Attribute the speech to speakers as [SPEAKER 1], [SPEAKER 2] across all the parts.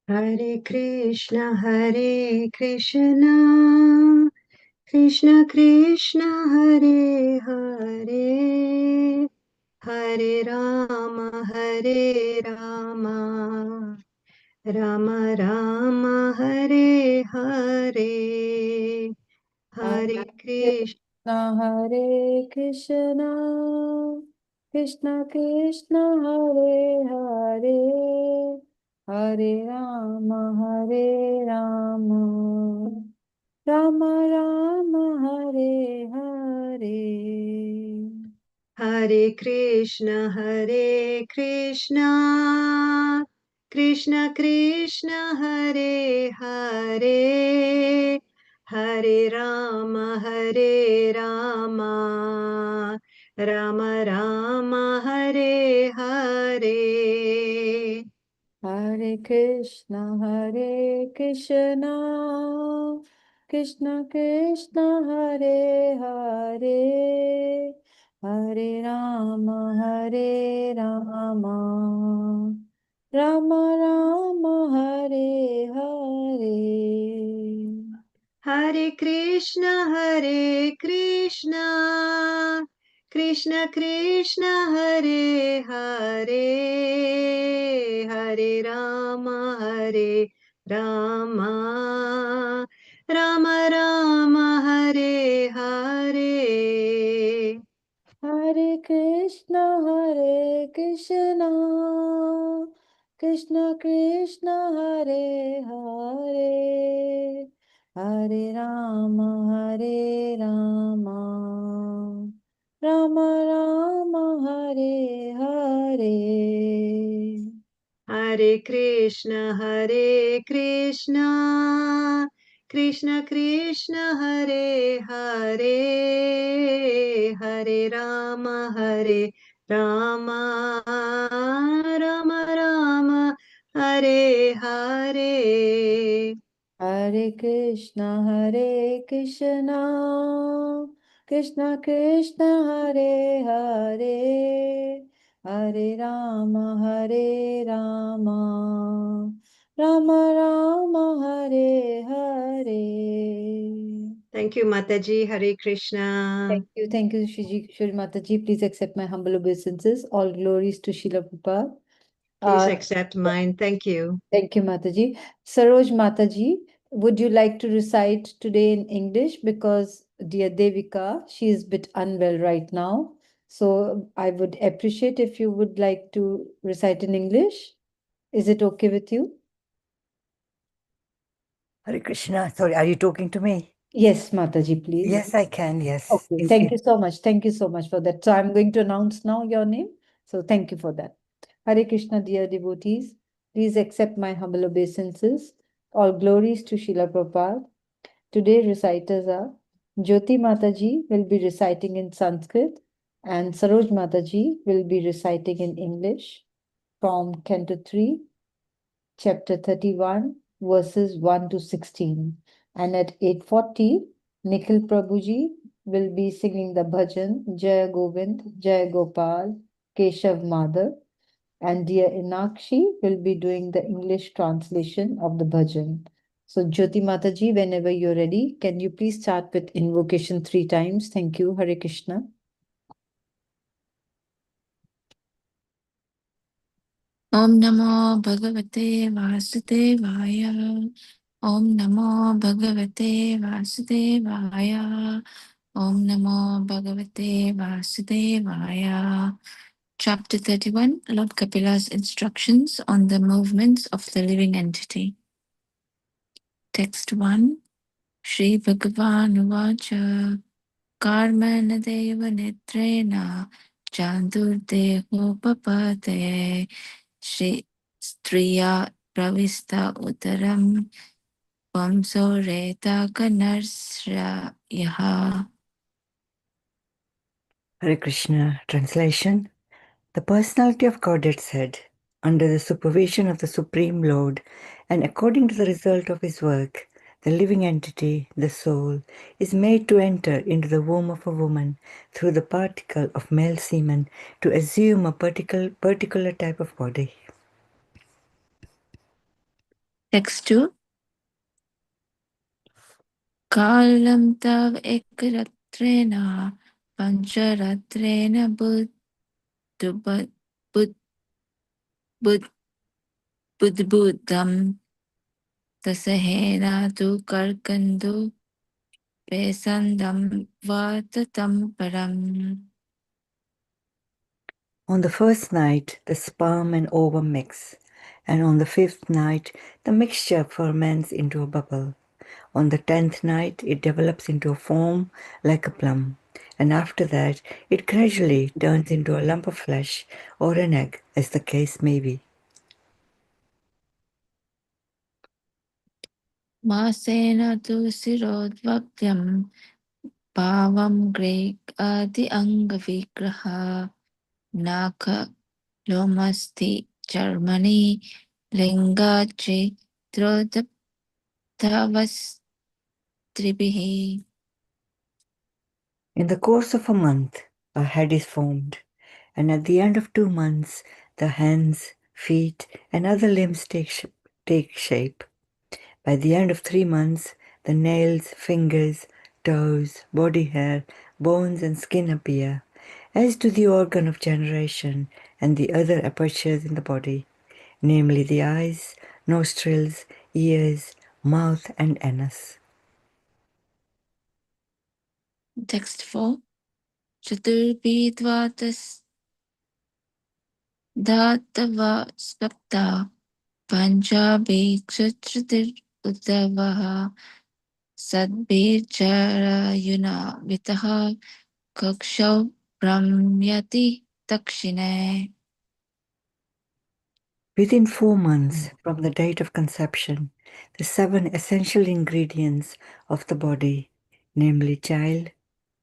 [SPEAKER 1] Hare Krishna, Krishna Krishna, Hare Hare, Hare Rama, Rama Rama, Hare Hare, Hare Krishna.
[SPEAKER 2] Hare Krishna, Krishna Krishna, Hare Hare, Hare Rama, Rama Rama, Hare Hare.
[SPEAKER 1] Hare Krishna, Krishna Krishna, Hare Hare, Hare Rama, Rama Rama, Hare Hare.
[SPEAKER 2] Hare Krishna, Krishna Krishna, Hare Hare, Hare Rama, Rama Rama, Hare Hare.
[SPEAKER 1] Hare Krishna, Krishna Krishna, Hare Hare, Hare Rama, Rama Rama, Hare Hare.
[SPEAKER 2] Hare Krishna, Krishna Krishna, Hare Hare, Hare Rama, Rama Rama, Hare Hare.
[SPEAKER 1] Hare Krishna, Krishna Krishna, Hare Hare, Hare Rama, Rama Rama, Hare Hare.
[SPEAKER 2] Hare Krishna, Krishna Krishna, Hare Hare, Hare Rama, Rama Rama, Hare Hare.
[SPEAKER 1] Thank you, Mataji. Hare Krishna.
[SPEAKER 2] Thank you, Shri Mataji. Please accept my humble obeisances. All glories to Srila Prabhupada.
[SPEAKER 1] Please
[SPEAKER 2] Uh,
[SPEAKER 1] accept mine. Thank you.
[SPEAKER 2] Thank you, Mataji. Saroj Mataji, would you like to recite today in English? Because dear Devika, she is a bit unwell right now. So I would appreciate if you would like to recite in English. Is it okay with you?
[SPEAKER 3] Hare Krishna. Sorry, are you talking to me?
[SPEAKER 2] Yes, Mataji, please.
[SPEAKER 3] Yes, I can. Yes.
[SPEAKER 2] Okay, thank you so much. Thank you so much for that. So I'm going to announce now your name. So thank you for that. Hare Krishna, dear devotees. Please accept my humble obeisances. All glories to Srila Prabhupada. Today reciters are Jyoti Mataji will be reciting in Sanskrit and Saroj Mataji will be reciting in English from Canto 3, Chapter 31, verses 1 to 16. And at 8:40, Nikhil Prabhuji will be singing the bhajan Jaya Govind, Jaya Gopal, Keshav Madhav. And dear Inakshi will be doing the English translation of the bhajan. So Jyoti Mataji, whenever you're ready, can you please start with invocation 3 times? Thank you. Hare Krishna.
[SPEAKER 4] Om Namo Bhagavate Vasudevaya. Om Namo Bhagavate Vasudevaya. Om Namo Bhagavate Vasudevaya. Chapter 31, Lord Kapila's instructions on the movements of the living entity. Text 1. Shri Bhagavan Uvacha Karmana Deva Nitrena Chandurdeho Papate Shri Striya Pravista Uttaram Vamsoreta Kanarsrayaha.
[SPEAKER 3] Hare Krishna. Translation. The personality of Godhead said, under the supervision of the Supreme Lord and according to the result of his work, the living entity, the soul, is made to enter into the womb of a woman through the particle of male semen to assume a particular type of body.
[SPEAKER 4] Text 2. Kalam tav ekaratrena pancharatrena budbudam tasahena tu karkandu pesandam vatatam param.
[SPEAKER 3] On the first night, the sperm and ovum mix, and on the 5th night, the mixture ferments into a bubble. On the 10th night, it develops into a foam like a plum, and after that, it gradually turns into a lump of flesh or an egg, as the case may be.
[SPEAKER 4] Masena tu sirodvakyam bhavam grek adi anga vigraha naka lomasti charmani lingache trodaptavastribihi.
[SPEAKER 3] In the course of a month, a head is formed, and at the end of 2 months, the hands, feet, and other limbs take shape. By the end of 3 months, the nails, fingers, toes, body hair, bones, and skin appear, as do the organ of generation and the other apertures in the body, namely the eyes, nostrils, ears, mouth, and anus.
[SPEAKER 4] Text 4. Chaturbhidvatas dhatava spapta panchabe kshatratir uddavaha sadbircharayuna vitaha kakshau brahmyati takshine.
[SPEAKER 3] Within 4 months from the date of conception, the 7 essential ingredients of the body, namely child,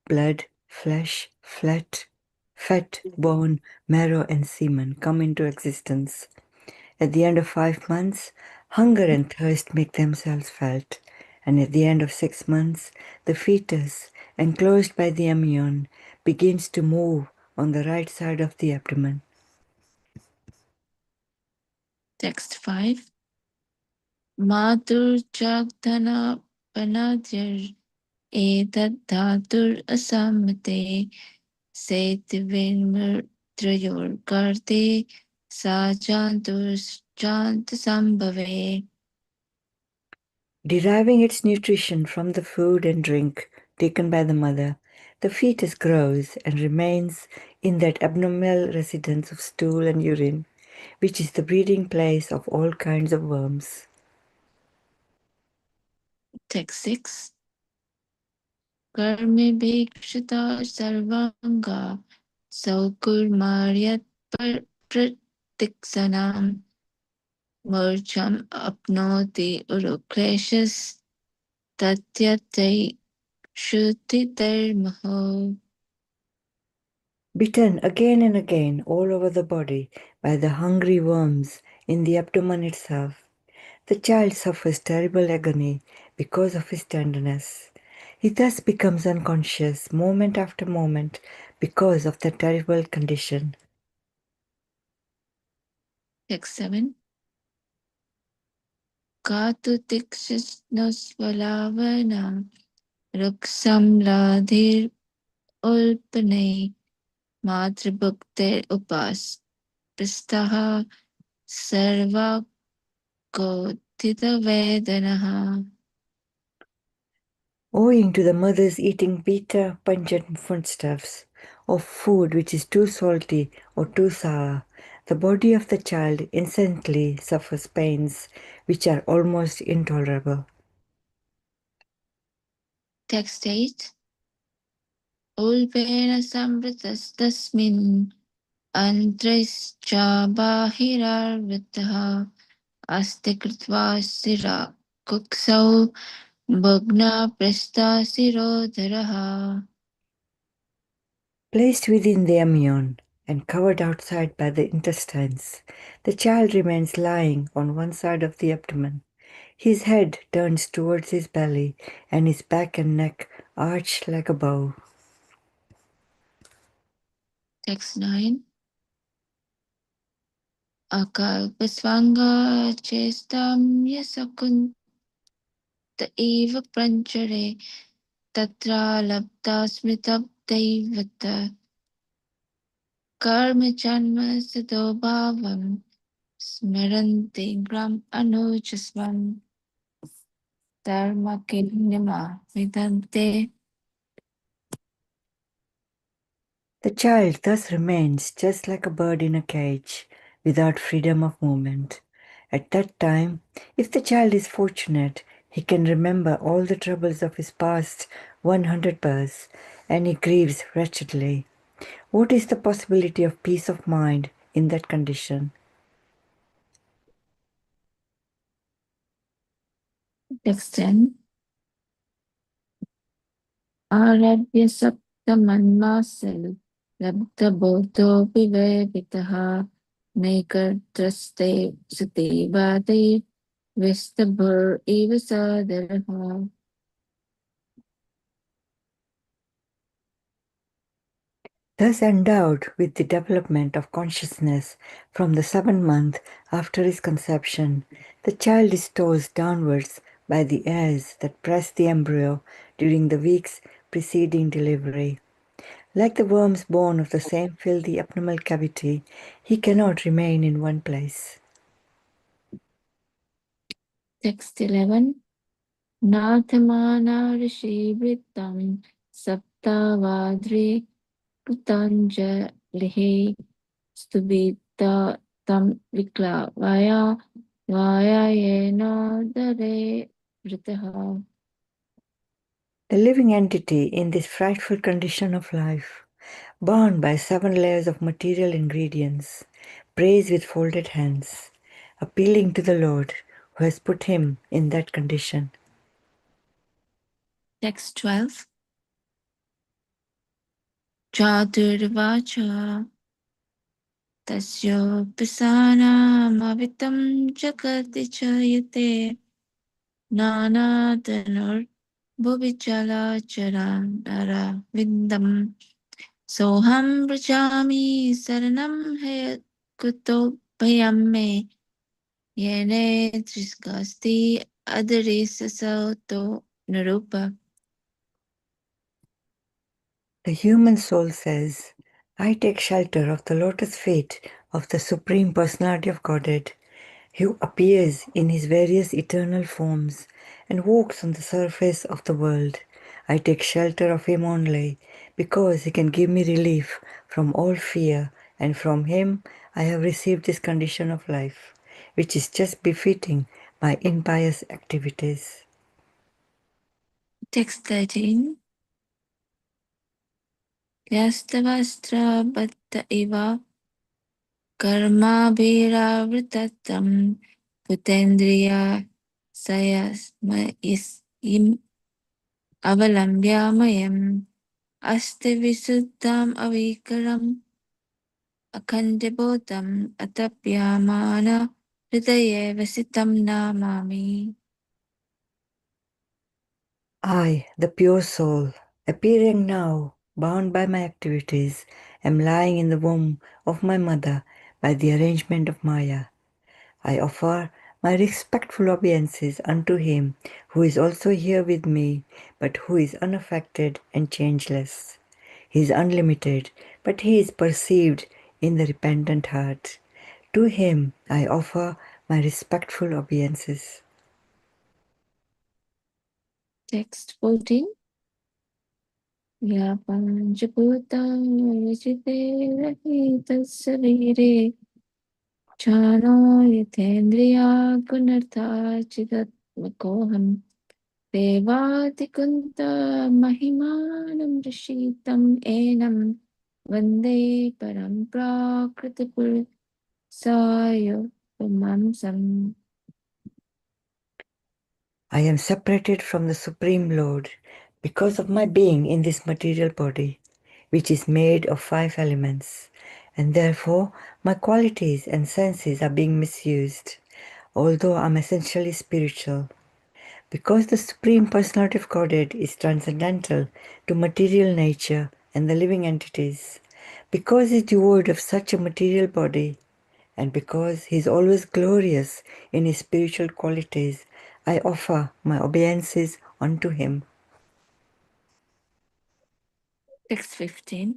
[SPEAKER 3] blood, flesh, fat, bone, marrow, and semen, come into existence. At the end of 5 months, hunger and thirst make themselves felt, and at the end of 6 months, the fetus, enclosed by the amnion, begins to move on the right side of the abdomen.
[SPEAKER 4] Text 5. Matur chagdhana panadir etat dhatur asamate setivin karte sajantur sambhave.
[SPEAKER 3] Deriving its nutrition from the food and drink taken by the mother, the fetus grows and remains in that abnormal residence of stool and urine, which is the breeding place of all kinds of worms.
[SPEAKER 4] Text 6. Karme bhikshita sarvanga saukur maryat pratiksanam murcham apnoti urukleshas tatyatai shuddhitarmaho.
[SPEAKER 3] Bitten again and again all over the body by the hungry worms in the abdomen itself, the child suffers terrible agony because of his tenderness. He thus becomes unconscious moment after moment because of the terrible condition.
[SPEAKER 4] Text 7. Katu tikshnosvalavana ruksam ladhir ulpane matribhukte upas pistaha sarva kotita vedanaha.
[SPEAKER 3] Owing to the mother's eating bitter, pungent foodstuffs, or food which is too salty or too sour, the body of the child instantly suffers pains which are almost intolerable.
[SPEAKER 4] Text 8. Ulpena samritastasmin antrischa bahirarvitaha aste kritva sira kuksau bhagna prastha sirodharaha.
[SPEAKER 3] Placed within the amnion and covered outside by the intestines, the child remains lying on one side of the abdomen. His head turns towards his belly and his back and neck arch like a bow.
[SPEAKER 4] Text 9. akalpasvanga chestam yasakunta eva pranchare tatra labda smritabdaivata karma janma sadobhavam smarante gram anuchasvam dharma kinyama vidante.
[SPEAKER 3] The child thus remains just like a bird in a cage, without freedom of movement. At that time, if the child is fortunate, he can remember all the troubles of his past 100 births, and he grieves wretchedly. What is the possibility of peace of mind in that condition?
[SPEAKER 4] Text 10. Arabhya saptamanmasal labdha bodho vivekitaha mekatraste sati vade vestabhur eva sadaraha.
[SPEAKER 3] Thus endowed with the development of consciousness from the 7th month after his conception, the child is tossed downwards by the airs that press the embryo during the weeks preceding delivery. Like the worms born of the same filthy abdominal cavity, he cannot remain in one place.
[SPEAKER 4] Text 11. Nathamana rishi vrittam saptavadri kutanjalihi stubita tam viklavaya vaya yena dare vritaha.
[SPEAKER 3] The living entity in this frightful condition of life, bound by 7 layers of material ingredients, prays with folded hands, appealing to the Lord who has put him in that condition.
[SPEAKER 4] Text 12. Chaturvacha tasyo pisana mavitam jagati chayate nana tanur bhuvichala charanara vindam soham brajami saranam he kuto bhayame yene triskasti adarisasato narupa.
[SPEAKER 3] The human soul says, I take shelter of the lotus feet of the Supreme Personality of Godhead, who appears in his various eternal forms and walks on the surface of the world. I take shelter of him only, because he can give me relief from all fear, and from him I have received this condition of life, which is just befitting my impious activities.
[SPEAKER 4] Text 13. Yastavastra bhatta iva karma bhira vritatam putendriya sayasma im avalambyamayam asti visuddham avikaram akhandibodham atapyamana hridaye vasitam namami.
[SPEAKER 3] I, the pure soul, appearing now, bound by my activities, am lying in the womb of my mother by the arrangement of Maya. I offer my respectful obeisances unto him who is also here with me, but who is unaffected and changeless. He is unlimited, but he is perceived in the repentant heart. To him I offer my respectful obeisances.
[SPEAKER 4] Text 14. Ya panchaputa vijite rahita savire chano yathendriya gunartha chidatmakoham devati kunta mahimanam rishitam enam vande param prakriti sayo pamamsam.
[SPEAKER 3] I am separated from the Supreme Lord because of my being in this material body, which is made of 5 elements, and therefore my qualities and senses are being misused, although I am essentially spiritual. Because the Supreme Personality of Godhead is transcendental to material nature and the living entities, because it is devoid of such a material body, and because he is always glorious in his spiritual qualities, I offer my obeisances unto him.
[SPEAKER 4] Text 15.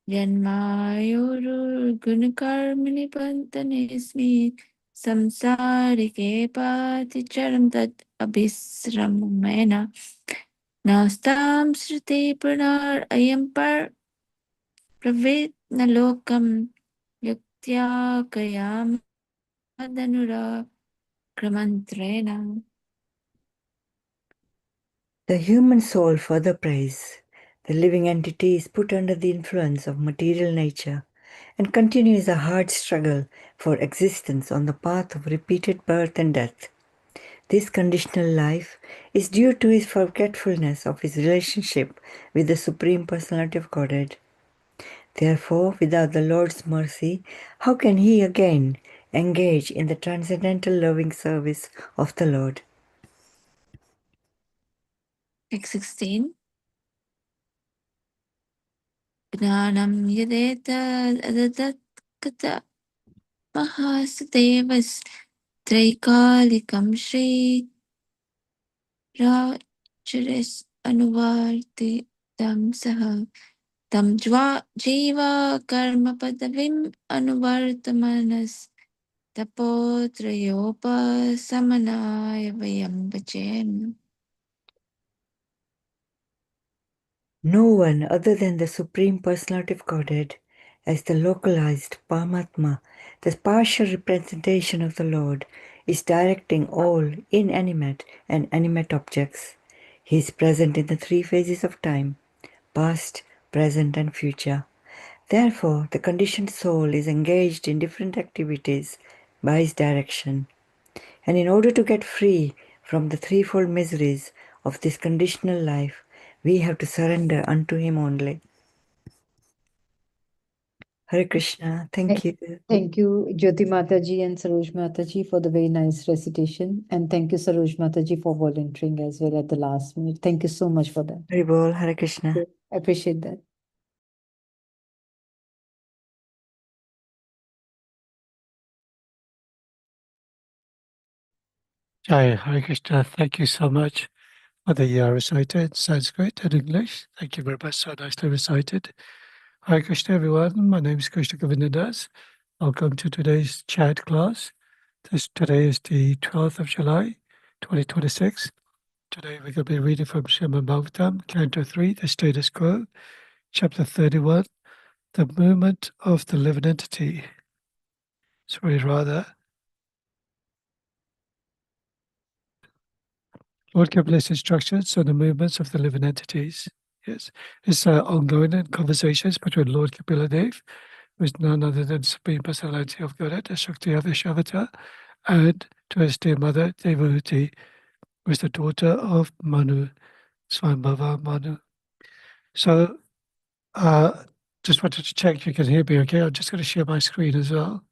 [SPEAKER 4] Yanmayurur gunakarmini pantanesmi samsarike paticharam tat abhisramena nastam sriti pranar ayampar pravit nalokam yuktya kayam adanura kramantrena.
[SPEAKER 3] The human soul further prays. The living entity is put under the influence of material nature and continues a hard struggle for existence on the path of repeated birth and death. This conditional life is due to his forgetfulness of his relationship with the Supreme Personality of Godhead. Therefore, without the Lord's mercy, how can he again engage in the transcendental loving service of the Lord?
[SPEAKER 4] Text 16. Gnanam yadeta adadat kata mahasatevas traikalikam shri rajaris anuvarti tam saha tam jiva karma padavim anuvartamanas tapotrayopa samanaya vayam bachem.
[SPEAKER 3] No one other than the Supreme Personality of Godhead, as the localized Paramatma, the partial representation of the Lord, is directing all inanimate and animate objects. He is present in the three phases of time, past, present, and future. Therefore, the conditioned soul is engaged in different activities by his direction. And in order to get free from the threefold miseries of this conditional life, we have to surrender unto him only. Hare Krishna, thank you.
[SPEAKER 2] Thank you, Jyoti Mataji and Saroj Mataji, for the very nice recitation. And thank you, Saroj Mataji, for volunteering as well at the last minute. Thank you so much for that.
[SPEAKER 3] Hari Bol, Hare Krishna.
[SPEAKER 2] I appreciate that.
[SPEAKER 5] Jai Hare Krishna, thank you so much for the recital in Sanskrit and English. Thank you very much, so nicely recited. Hare Krishna, everyone. My name is Krishna Govinda Das. Welcome to today's chat class. Today is the 12th of July, 2026. Today we're going to be reading from Srimad Bhagavatam, Canto 3, the status quo, Chapter 31, the movement of the living entity. Sorry, rather. Lord Kabbalah's instructions on the movements of the living entities. Yes, it's ongoing in conversations between Lord Kapila who is none other than Supreme Personality of Godhead, the Shakti Avatar, and to his dear mother, Devahuti, who is the daughter of Manu, Swambhava Manu. So, just wanted to check if you can hear me okay. I'm just going to share my screen as well.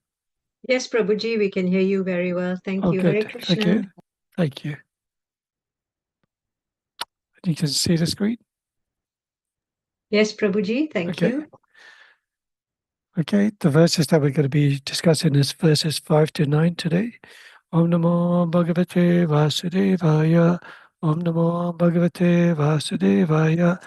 [SPEAKER 1] Yes, Prabhuji, we can hear you very well. Thank you.
[SPEAKER 5] Good.
[SPEAKER 1] Hare
[SPEAKER 5] Thank
[SPEAKER 1] Krishna.
[SPEAKER 5] you. Thank you. You can see the screen?
[SPEAKER 1] Yes, Prabhuji, thank you.
[SPEAKER 5] Okay, the verses that we're going to be discussing is verses 5 to 9 today. Om Namo Bhagavate Vasudevaya. Om Namo Bhagavate Vasudevaya.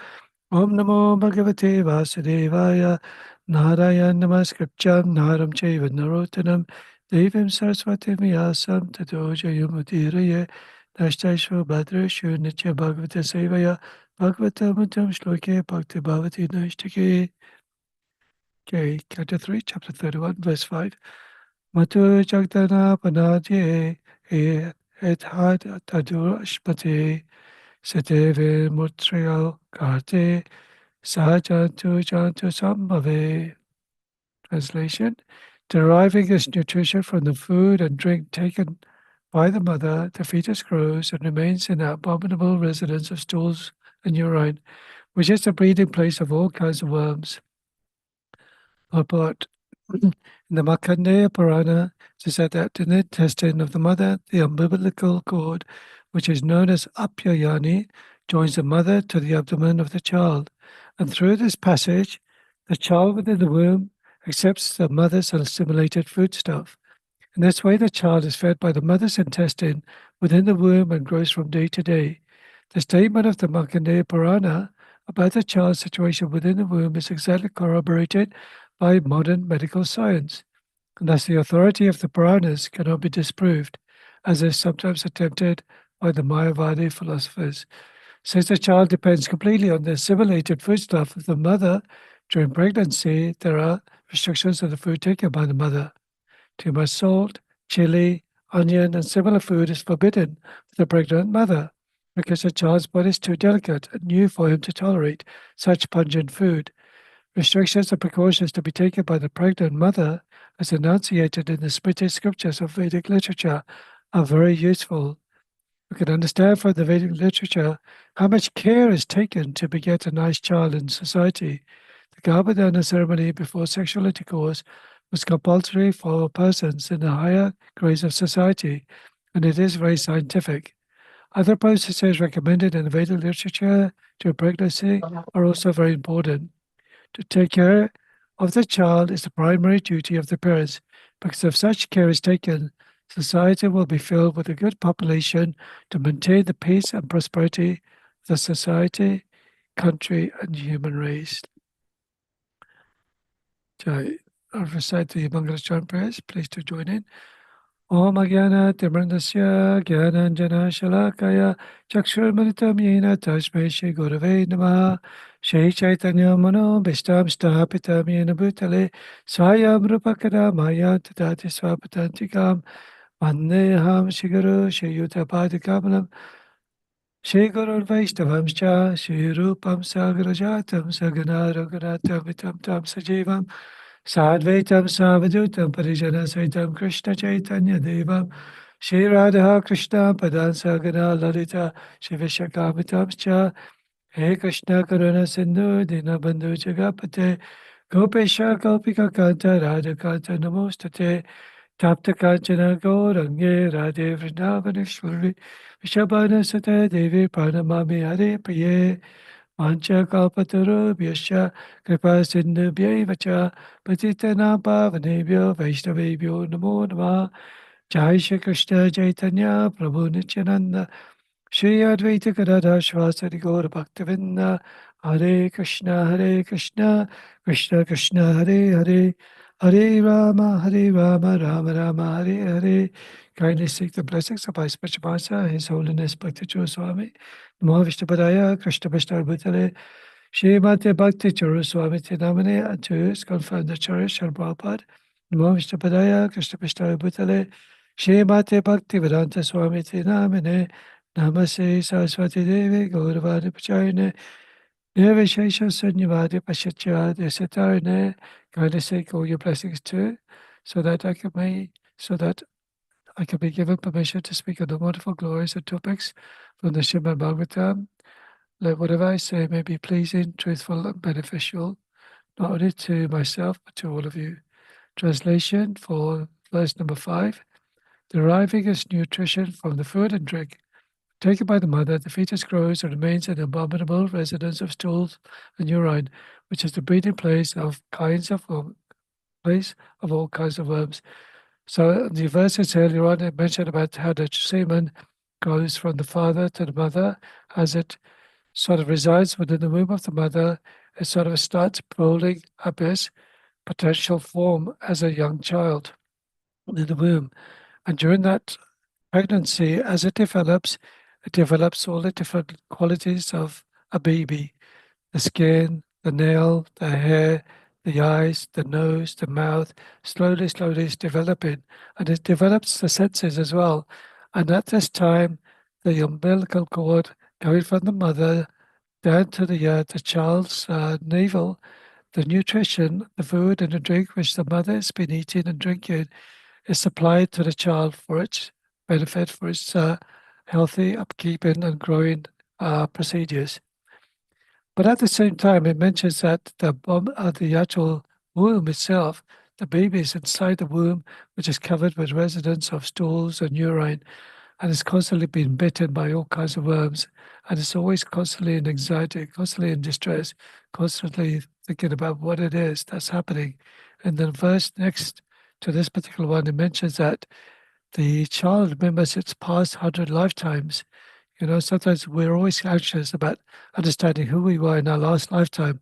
[SPEAKER 5] Om Namo Bhagavate Vasudevaya. Narayan Namaskritcham Naram Chaiva Narotanam Devim Saraswati Vyasam Tato Jayamudiraye Nashtaishva Bhadreshu Nitya Bhagavata Sevaya Bhagavata Mutam Shloke Bhakti Bhavati Nashtake. Okay, Canto 3, Chapter 31, verse 5. Matu Jagdana Panadye et had Tadurashpate Sateve Mutriyal Karte Sahajantu Jantu Sambhave. Translation: deriving its nutrition from the food and drink taken by the mother, the fetus grows and remains in the abominable residence of stools and urine, which is the breeding place of all kinds of worms. Purport. In the Markandeya Purana, it is said that in the intestine of the mother, the umbilical cord, which is known as Apyayani, joins the mother to the abdomen of the child. And through this passage, the child within the womb accepts the mother's assimilated foodstuff. In this way, the child is fed by the mother's intestine within the womb and grows from day to day. The statement of the Markandeya Purana about the child's situation within the womb is exactly corroborated by modern medical science, and thus the authority of the Puranas cannot be disproved, as is sometimes attempted by the Mayavadi philosophers. Since the child depends completely on the assimilated foodstuff of the mother during pregnancy, there are restrictions on the food taken by the mother. Too much salt, chili, onion, and similar food is forbidden for the pregnant mother because the child's body is too delicate and new for him to tolerate such pungent food. Restrictions and precautions to be taken by the pregnant mother, as enunciated in the Smriti scriptures of Vedic literature, are very useful. We can understand from the Vedic literature how much care is taken to beget a nice child in society. The Garbhadana ceremony before sexual intercourse was compulsory for persons in the higher grades of society, and it is very scientific. Other processes recommended in the Vedic literature during pregnancy are also very important. To take care of the child is the primary duty of the parents, because if such care is taken, society will be filled with a good population to maintain the peace and prosperity of the society, country, and human race. I'll recite the Mangalacharana prayers. Please to join in. Om Agyana Timrandasya Gyananjana Shalakaya Chakshurmanitam Yena Tashme Shri Gurave Namaha Shri Chaitanya Mano Bishtam Stapitam Yena Bhutale Swayam Rupakada Maya Tadati Swapatantikam Vandeham Shri Guru Shri Yutapadikamanam Shri Guru Vaishnavamscha Shri Rupam Sagarajatam Sagana Raghunatam Vitam Tam Sajivam Sadvaitam Savadutam Parijana Saitam Krishna Chaitanya Devam Shri Radha Krishna Padan Sagana Lalita Shri Vishakamitamscha He Krishna Karuna Sindhu Dinabandhu Jagapate Gopesha Gopika Kanta Radha Kanta Namostate Tapta Kanchana Gaurange Radhe Vrindavaneshwari Vishabhana Sate Devi Pranamami Hare Priye Mancha Kalpatarubhyascha Kripa Sindhubhyaiva cha Patitana Pavanebhyo Vaishnavebhyo Namo Namah Jai Shri Krishna Chaitanya Prabhu Nityananda Shri Advaita Gadadhar Shivasari Gaura Bhaktavinda Hare Krishna Krishna Krishna Hare Hare Hare Rama Rama Rama Hare Hare. Kindly seek the blessings of His Pachamasa, His Holiness Bhakti Churu Swami, Namo Vishnupadaya, Krishna Vishnu Bhutale, Srimate Bhakti Churu Swami Tinamane, and to His confirmed Acharya Srila Prabhupada, Namo Vishnupadaya, Krishna Vishnu Bhutale, Srimate Bhakti Vedanta Swami Tinamane, Namaste Saraswati Devi, Gauravani Pachayane, Nirvishesha Sunyavadi Pashachya Desatarane. Kindly seek all your blessings too, so that I can be given permission to speak on the wonderful glories and topics from the Srimad Bhagavatam. Let whatever I say may be pleasing, truthful, and beneficial, not only to myself, but to all of you. Translation for verse number 5. Deriving its nutrition from the food and drink taken by the mother, the fetus grows and remains an abominable residence of stools and urine, which is the breeding place of all kinds of worms. So the verses earlier on, it mentioned about how the semen goes from the father to the mother. As it sort of resides within the womb of the mother, it sort of starts building up its potential form as a young child in the womb. And during that pregnancy, as it develops all the different qualities of a baby: the skin, the nail, the hair, the eyes, the nose, the mouth. Slowly it's developing, and it develops the senses as well. And at this time, the umbilical cord going from the mother down to the child's navel, the nutrition, the food and the drink which the mother has been eating and drinking is supplied to the child for its benefit, for its healthy upkeeping and growing procedures. But at the same time, it mentions that the actual womb itself, the baby is inside the womb, which is covered with residents of stools and urine, and is constantly being bitten by all kinds of worms, and it's always constantly in anxiety, constantly in distress, constantly thinking about what it is that's happening And then verse next to this particular one, it mentions that the child remembers its past 100 lifetimes. Sometimes we're always anxious about understanding who we were in our last lifetime.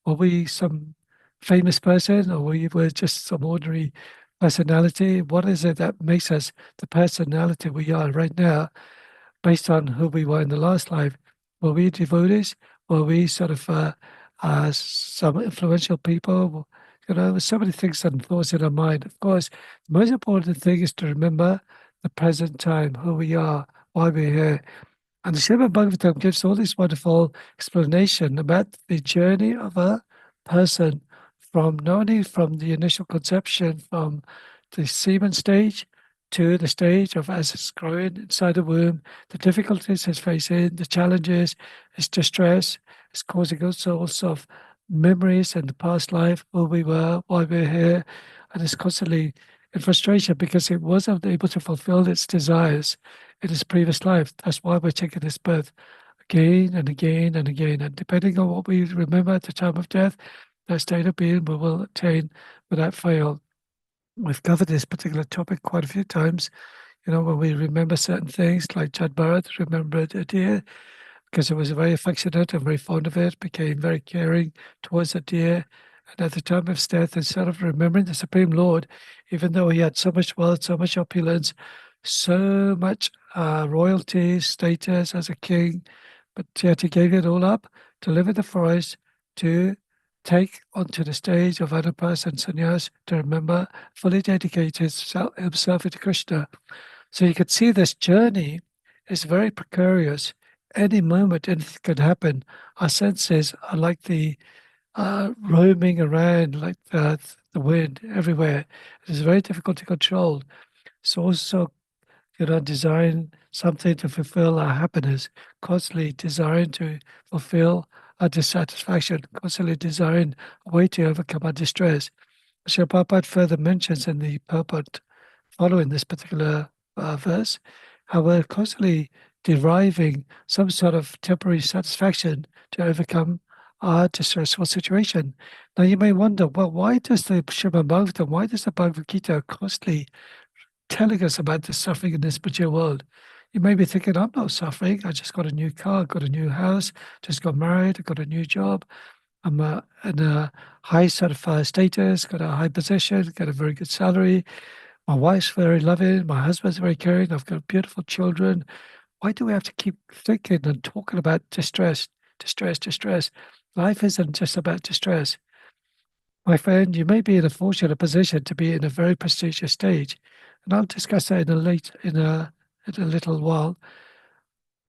[SPEAKER 5] Were we some famous person, or we were just some ordinary personality? What is it that makes us the personality we are right now based on who we were in the last life? Were we devotees? Were we sort of some influential people? There's so many things and thoughts in our mind. Of course, the most important thing is to remember the present time, who we are, why we're here. And the Srimad Bhagavatam gives all this wonderful explanation about the journey of a person from not only from the initial conception, from the semen stage to the stage of as it's growing inside the womb, the difficulties it's facing, the challenges, its distress, it's causing all sorts of memories and the past life, who we were, why we're here, and it's constantly in frustration because it wasn't able to fulfill its desires in its previous life. That's why we're taking this birth again and again and again. And depending on what we remember at the time of death, that state of being we will attain without fail. We've covered this particular topic quite a few times. When we remember certain things, like Chad Bharat remembered a deer because it was very affectionate and very fond of it, became very caring towards the deer. And at the time of his death, instead of remembering the Supreme Lord, even though he had so much wealth, so much opulence, so much royalty, status as a king, but yet he gave it all up to live in the forest, to take onto the stage of Anapas and sannyas, to remember, fully dedicate himself to Krishna. So you could see this journey is very precarious. Any moment anything could happen. Our senses are like the roaming around like the wind everywhere. It is very difficult to control. So also, design something to fulfill our happiness, constantly desiring to fulfill our dissatisfaction, constantly desiring a way to overcome our distress. Srila Prabhupada further mentions in the purport following this particular verse how we're constantly deriving some sort of temporary satisfaction to overcome our distressful situation. Now you may wonder, well, why does the Srimad Bhagavatam, why does the Bhagavad Gita constantly telling us about the suffering in this material world? You may be thinking, I'm not suffering. I just got a new car, got a new house, just got married, I got a new job. I'm in a high sort of status, got a high position, got a very good salary. My wife's very loving. My husband's very caring. I've got beautiful children. Why do we have to keep thinking and talking about distress, distress, distress? Life isn't just about distress. My friend, you may be in a fortunate position to be in a very prestigious stage, and I'll discuss that in a little while.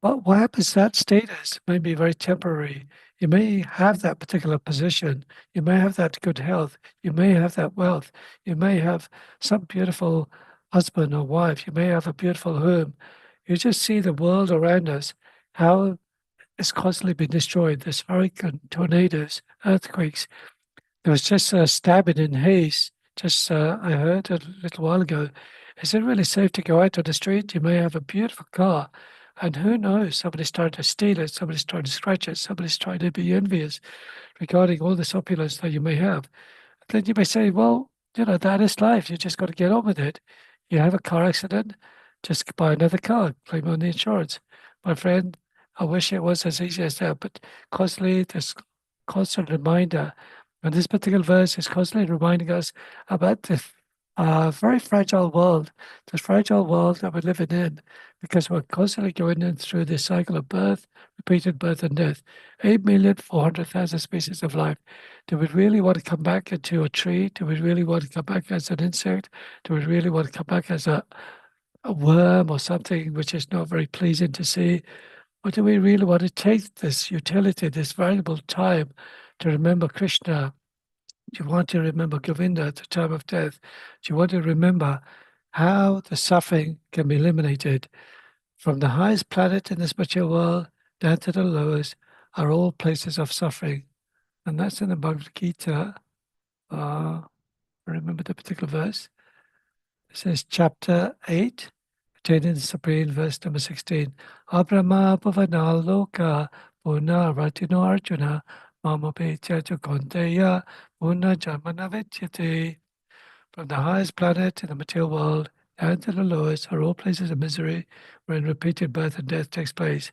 [SPEAKER 5] But what happens, that status may be very temporary. You may have that particular position. You may have that good health. You may have that wealth. You may have some beautiful husband or wife. You may have a beautiful home. You just see the world around us, how it's constantly been destroyed. There's hurricane, tornadoes, earthquakes. There was just a stabbing in Hayes. I heard a little while ago. Is it really safe to go out on the street? You may have a beautiful car, and who knows? Somebody's trying to steal it. Somebody's trying to scratch it. Somebody's trying to be envious regarding all this opulence that you may have. Then you may say, well, that is life. You just got to get on with it. You have a car accident, just buy another car, claim on the insurance. My friend, I wish it was as easy as that, but constantly this constant reminder. And this particular verse is constantly reminding us about the very fragile world, this fragile world that we're living in, because we're constantly going in through this cycle of birth, repeated birth and death. 8,400,000 species of life. Do we really want to come back into a tree? Do we really want to come back as an insect? Do we really want to come back as a worm or something which is not very pleasing to see? Or do we really want to take this utility, this valuable time to remember Krishna? Do you want to remember Govinda at the time of death? Do you want to remember how the suffering can be eliminated? From the highest planet in this material world down to the lowest are all places of suffering. And that's in the Bhagavad Gita. I remember the particular verse. It says chapter 8, containing the Supreme verse number 16. Abrahma bhavana loka puna ratino arjuna mama pecha konteya puna jamana vechyate. From the highest planet in the material world down to the lowest are all places of misery wherein repeated birth and death takes place.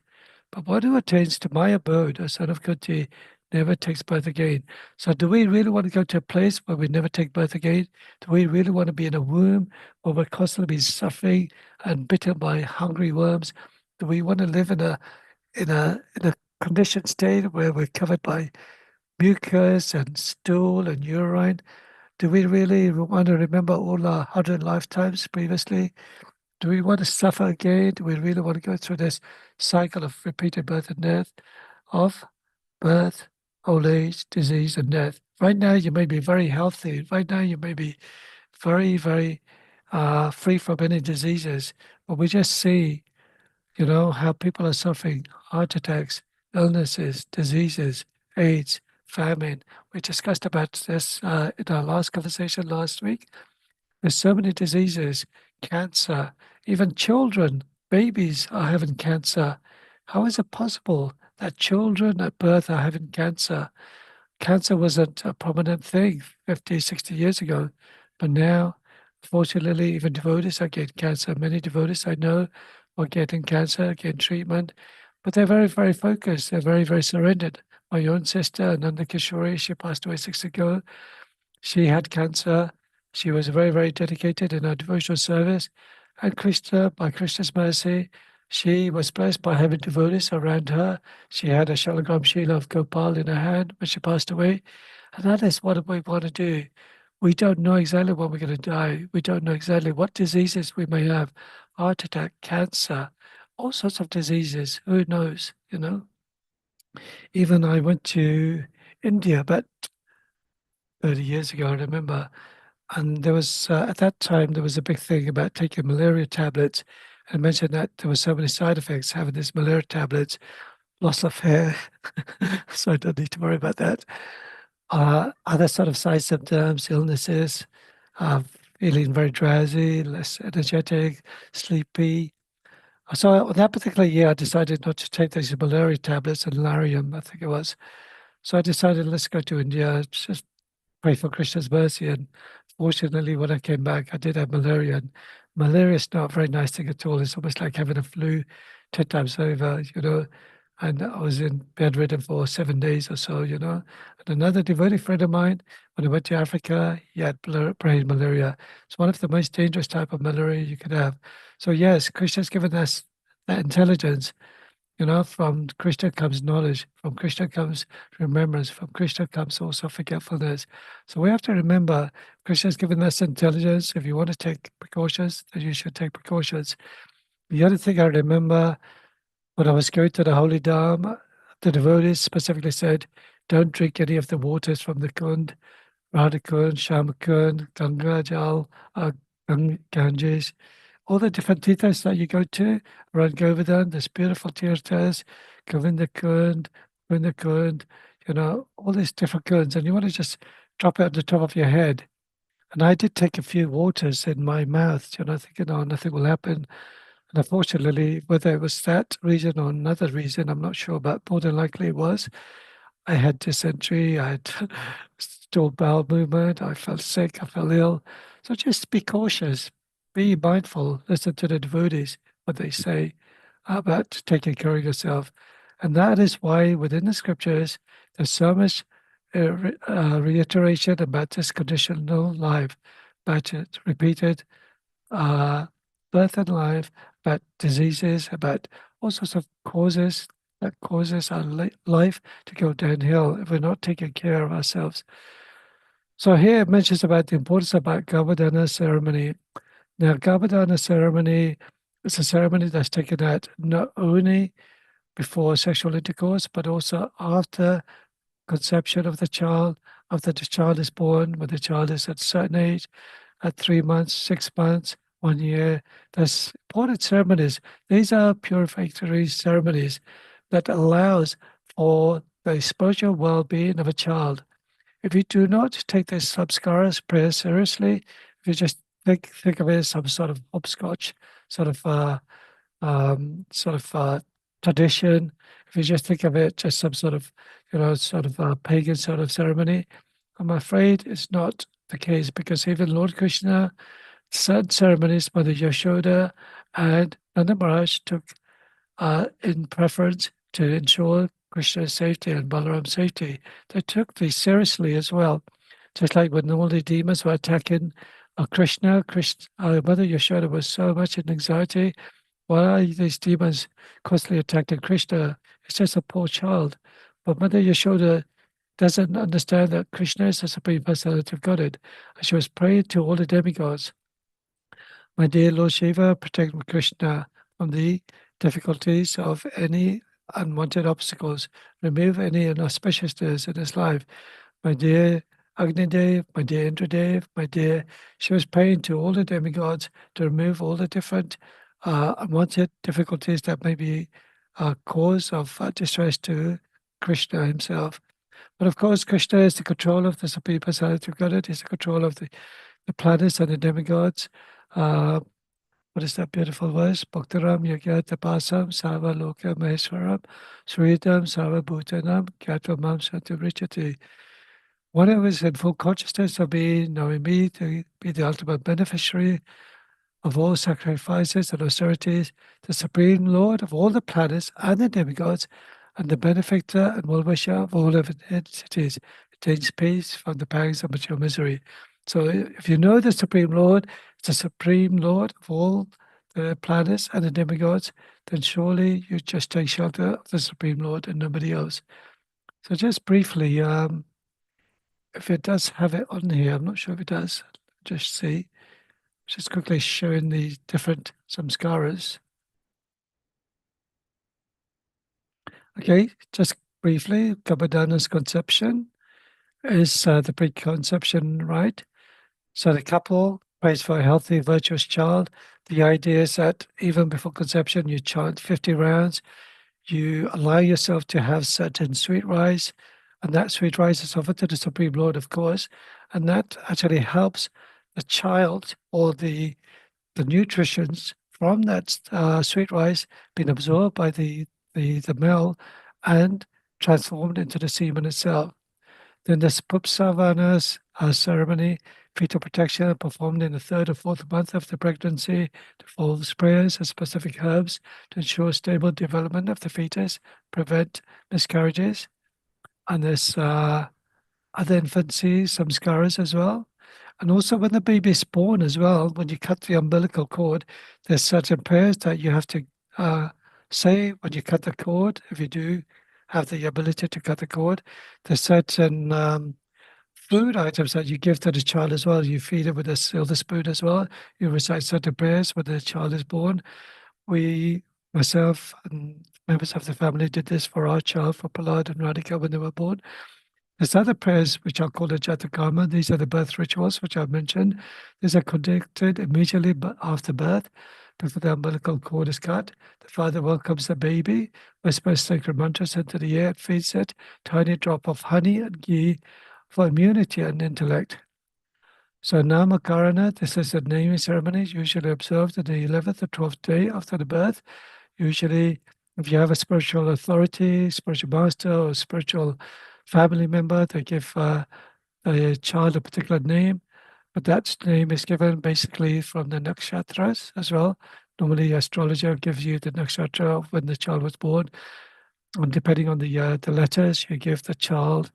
[SPEAKER 5] But one who attains to my abode, O son of Kunti, never takes birth again. So do we really want to go to a place where we never take birth again? Do we really want to be in a womb where we're constantly suffering and bitten by hungry worms? Do we want to live in a conditioned state where we're covered by mucus and stool and urine? Do we really want to remember all our 100 lifetimes previously? Do we want to suffer again? Do we really want to go through this cycle of repeated birth and death, of birth, old age, disease, and death? Right now, you may be very healthy. Right now, you may be very, very free from any diseases. But we just see, how people are suffering heart attacks, illnesses, diseases, AIDS, famine. We discussed about this in our last conversation last week. There's so many diseases, cancer, even children, babies are having cancer. How is it possible that children at birth are having cancer? Cancer wasn't a prominent thing 50, 60 years ago, but now, fortunately, even devotees are getting cancer. Many devotees I know are getting cancer, getting treatment, but they're very, very focused. They're very, very surrendered. My own sister, Nanda Kishore, she passed away 6 ago. She had cancer. She was very, very dedicated in her devotional service. And Krishna, by Krishna's mercy, she was blessed by having devotees around her. She had a Shalagram Shila of Gopal in her hand when she passed away. And that is what we want to do. We don't know exactly when we're going to die. We don't know exactly what diseases we may have. Heart attack, cancer, all sorts of diseases. Who knows, Even I went to India about 30 years ago, I remember. And there was, at that time, there was a big thing about taking malaria tablets. And mentioned that there were so many side effects having these malaria tablets, loss of hair. So I don't need to worry about that. Other sort of side symptoms, illnesses, feeling very drowsy, less energetic, sleepy. So on that particular year, I decided not to take these malaria tablets and Larium, I think it was. So I decided, let's go to India, just pray for Krishna's mercy. And fortunately, when I came back, I did have malaria. And malaria is not a very nice thing at all. It's almost like having a flu 10 times over, And I was in bedridden for 7 days or so, And another devotee friend of mine, when I went to Africa, he had brain malaria. It's one of the most dangerous type of malaria you could have. So yes, Krishna's given us that intelligence. From Krishna comes knowledge, from Krishna comes remembrance, from Krishna comes also forgetfulness. So we have to remember Krishna's given us intelligence. If you want to take precautions, then you should take precautions. The other thing I remember when I was going to the Holy Dham, the devotees specifically said, don't drink any of the waters from the Kund, Radha Kund, Shama Kund, Ganga Jal, Ganges. All the different tirthas that you go to around Govardhan, there's beautiful tirthas, Govinda Kund, all these different kunds, and you want to just drop it at the top of your head. And I did take a few waters in my mouth, thinking, nothing will happen. And unfortunately, whether it was that reason or another reason, I'm not sure, but more than likely it was. I had dysentery, I had stalled bowel movement, I felt sick, I felt ill. So just be cautious, be mindful, listen to the devotees, what they say about taking care of yourself. And that is why within the scriptures, there's so much reiteration about this conditional life, about it, repeated birth and life, about diseases, about all sorts of causes that causes our life to go downhill if we're not taking care of ourselves. So here it mentions about the importance about Govardhana ceremony. Now, Govardhana ceremony is a ceremony that's taken out not only before sexual intercourse, but also after conception of the child, after the child is born, when the child is at a certain age, at 3 months, 6 months, 1 year. There's important ceremonies. These are purificatory ceremonies that allows for the spiritual well-being of a child. If you do not take this samskaras prayer seriously, if you just think of it as some sort of hopscotch, sort of tradition, if you just think of it just some sort of pagan sort of ceremony, I'm afraid it's not the case, because even Lord Krishna, certain ceremonies, Mother Yashoda and Nanda Maharaj took in preference to ensure Krishna's safety and Balaram's safety. They took these seriously as well. Just like when all the demons were attacking Krishna, Mother Yashoda was so much in anxiety. Why are these demons constantly attacking Krishna? It's just a poor child. But Mother Yashoda doesn't understand that Krishna is the Supreme Personality of Godhead. And she was praying to all the demigods. My dear Lord Shiva, protect Krishna from the difficulties of any unwanted obstacles. Remove any inauspiciousness in his life. My dear Agnidev, my dear Indradev, my dear, she was praying to all the demigods to remove all the different unwanted difficulties that may be a cause of distress to Krishna himself. But of course, Krishna is the control of the Supreme Personality of Godhead. He's the control of the planets and the demigods. What is that beautiful verse? Bhaktaram yagya tapasam sarva loka maheswaram sridam sarva bhutanam gyatva santivrichati. One who is in full consciousness of being, knowing me to be the ultimate beneficiary of all sacrifices and austerities, the Supreme Lord of all the planets and the demigods, and the benefactor and well-wisher of all living entities, attains peace from the pangs of material misery. So if you know the Supreme Lord, it's the Supreme Lord of all the planets and the demigods, then surely you just take shelter of the Supreme Lord and nobody else. So just briefly, if it does have it on here, I'm not sure if it does, just see. Just quickly showing the different samskaras. Okay, just briefly, Garbhadhana's conception is the preconception rite. So the couple prays for a healthy, virtuous child. The idea is that even before conception, you chant 50 rounds, you allow yourself to have certain sweet rice, and that sweet rice is offered to the Supreme Lord, of course, and that actually helps the child or the nutrients from that sweet rice being absorbed by the male and transformed into the semen itself. Then the Pupsavanas ceremony, fetal protection, performed in the 3rd or 4th month of the pregnancy, involves prayers and specific herbs to ensure stable development of the fetus, prevent miscarriages. And there's other infancy samskaras as well. And also when the baby is born as well, when you cut the umbilical cord, there's certain prayers that you have to say when you cut the cord, if you do have the ability to cut the cord. There's certain food items that you give to the child as well. You feed it with a silver spoon as well. You recite certain prayers when the child is born. Myself and members of the family did this for our child, for Prahlad and Radhika when they were born. There's other prayers which are called the Jatakarma. These are the birth rituals which I've mentioned. These are conducted immediately after birth, before the umbilical cord is cut. The father welcomes the baby, whispers sacred mantras into the air, and feeds it tiny drop of honey and ghee for immunity and intellect. So Namakarana, this is a naming ceremony usually observed on the 11th or 12th day after the birth. Usually, if you have a spiritual authority, spiritual master, or spiritual family member, they give the child a particular name, but that name is given basically from the nakshatras as well. Normally, astrologer gives you the nakshatra of when the child was born, and depending on the letters, you give the child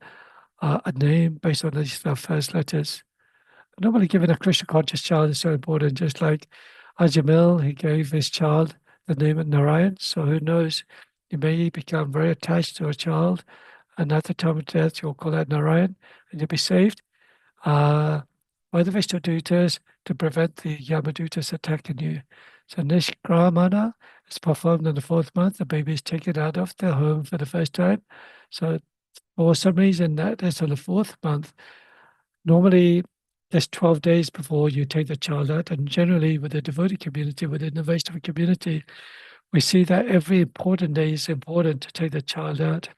[SPEAKER 5] a name based on these first letters. Normally, giving a Krishna conscious child is so important. Just like Ajamil, he gave his child the name of Narayan. So who knows, you may become very attached to a child, and at the time of death, you'll call that Narayan, and you'll be saved by the Vishnudutas to prevent the Yamadutas attacking you. So Nishkramana is performed in the 4th month. The baby is taken out of the home for the first time. So for some reason, that is on the 4th month. Normally, there's 12 days before you take the child out, and generally with the devotee community, within the Vaishnava community, we see that every important day is important to take the child out.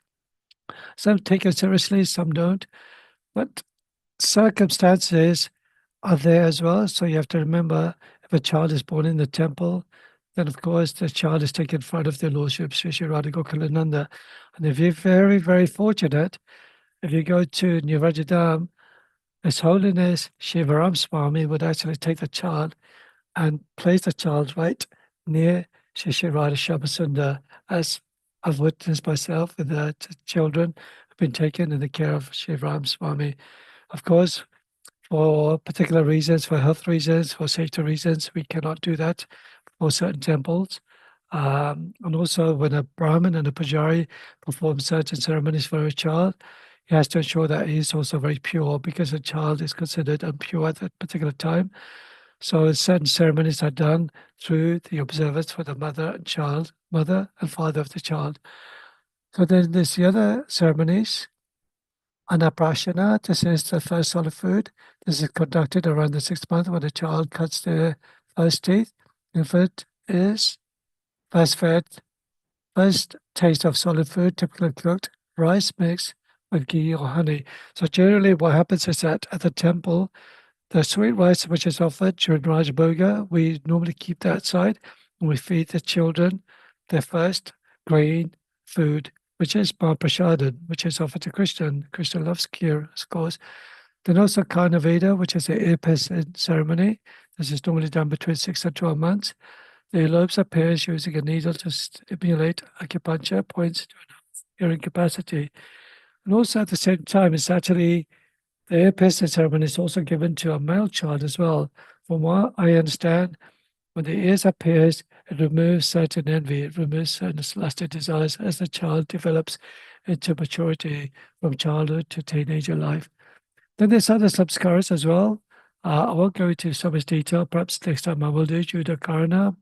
[SPEAKER 5] Some take it seriously, some don't, but circumstances are there as well. So you have to remember, if a child is born in the temple, then of course the child is taken in front of their lordship, Sri Sri Radha Gokulananda. And if you're very, very fortunate, if you go to Nirvajadam, His Holiness Shivaram Swami would actually take the child and place the child right near Shri Radha Shabasunda, as I've witnessed myself with the children have been taken in the care of Shivaram Swami. Of course, for particular reasons, for health reasons, for safety reasons, we cannot do that for certain temples. And also, when a Brahmin and a Pujari perform certain ceremonies for a child, he has to ensure that he is also very pure, because the child is considered impure at that particular time. So certain ceremonies are done through the observance for the mother and father of the child. So then there's the other ceremonies. Annaprashana, this is the first solid food. This is conducted around the 6th month when the child cuts their first teeth. Infant is first taste of solid food, typically cooked rice mixed with ghee or honey. So generally what happens is that at the temple, the sweet rice which is offered during Raj Bhoga, we normally keep that aside and we feed the children their first grain food, which is Mahaprasadam, which is offered to Krishna. And Krishna loves kheer, of course. Then also Karnaveda, which is the ear piercing ceremony. This is normally done between 6 and 12 months. The earlobes appears using a needle to stimulate acupuncture points to enhance hearing capacity. And also at the same time, it's actually the ear piercing ceremony is also given to a male child as well. From what I understand, when the ears are pierced, it removes certain envy, it removes certain lusty desires as the child develops into maturity from childhood to teenager life. Then there's other samskaras as well. I won't go into so much detail. Perhaps next time I will do Juda Karana,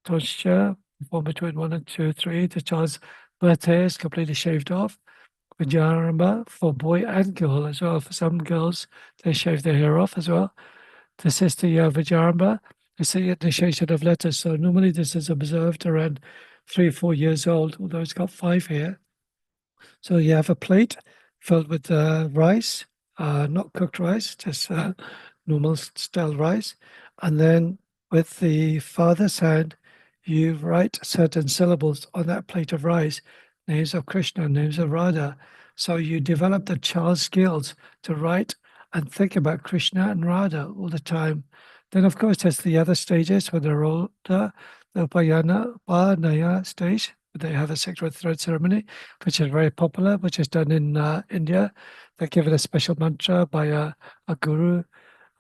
[SPEAKER 5] Tosha, perform between 1 and 2, 3. The child's birth hair is completely shaved off. Vijaramba for boy and girl as well. For some girls, they shave their hair off as well. This is the Vijaramba. It's the initiation of letters. So normally this is observed around 3 or 4 years old, although it's got 5 here. So you have a plate filled with rice, not cooked rice, just normal style rice. And then with the father's hand, you write certain syllables on that plate of rice, names of Krishna, names of Radha. So you develop the child's skills to write and think about Krishna and Radha all the time. Then, of course, there's the other stages when they're older, the Upanaya stage. They have a sacred thread ceremony, which is very popular, which is done in India. They're given a special mantra by a guru,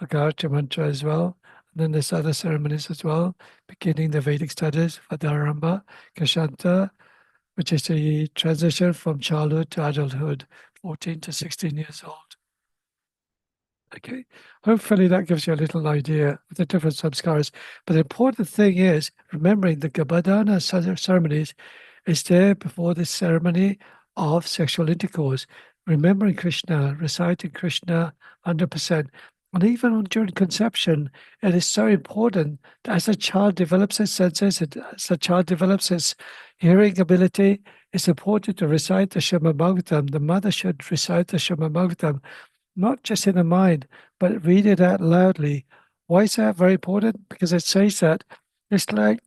[SPEAKER 5] a Gayatri mantra as well. And then there's other ceremonies as well, beginning the Vedic studies, Vadaramba, Kashanta, which is the transition from childhood to adulthood, 14 to 16 years old. Okay, hopefully that gives you a little idea of the different samskaras. But the important thing is remembering the Garbhadhana ceremonies is there before the ceremony of sexual intercourse. Remembering Krishna, reciting Krishna 100%. And even during conception, it is so important that as a child develops his senses, as a child develops his hearing ability, it's important to recite the Srimad Bhagavatam. The mother should recite the Srimad Bhagavatam, not just in the mind, but read it out loudly. Why is that very important? Because it says that it's like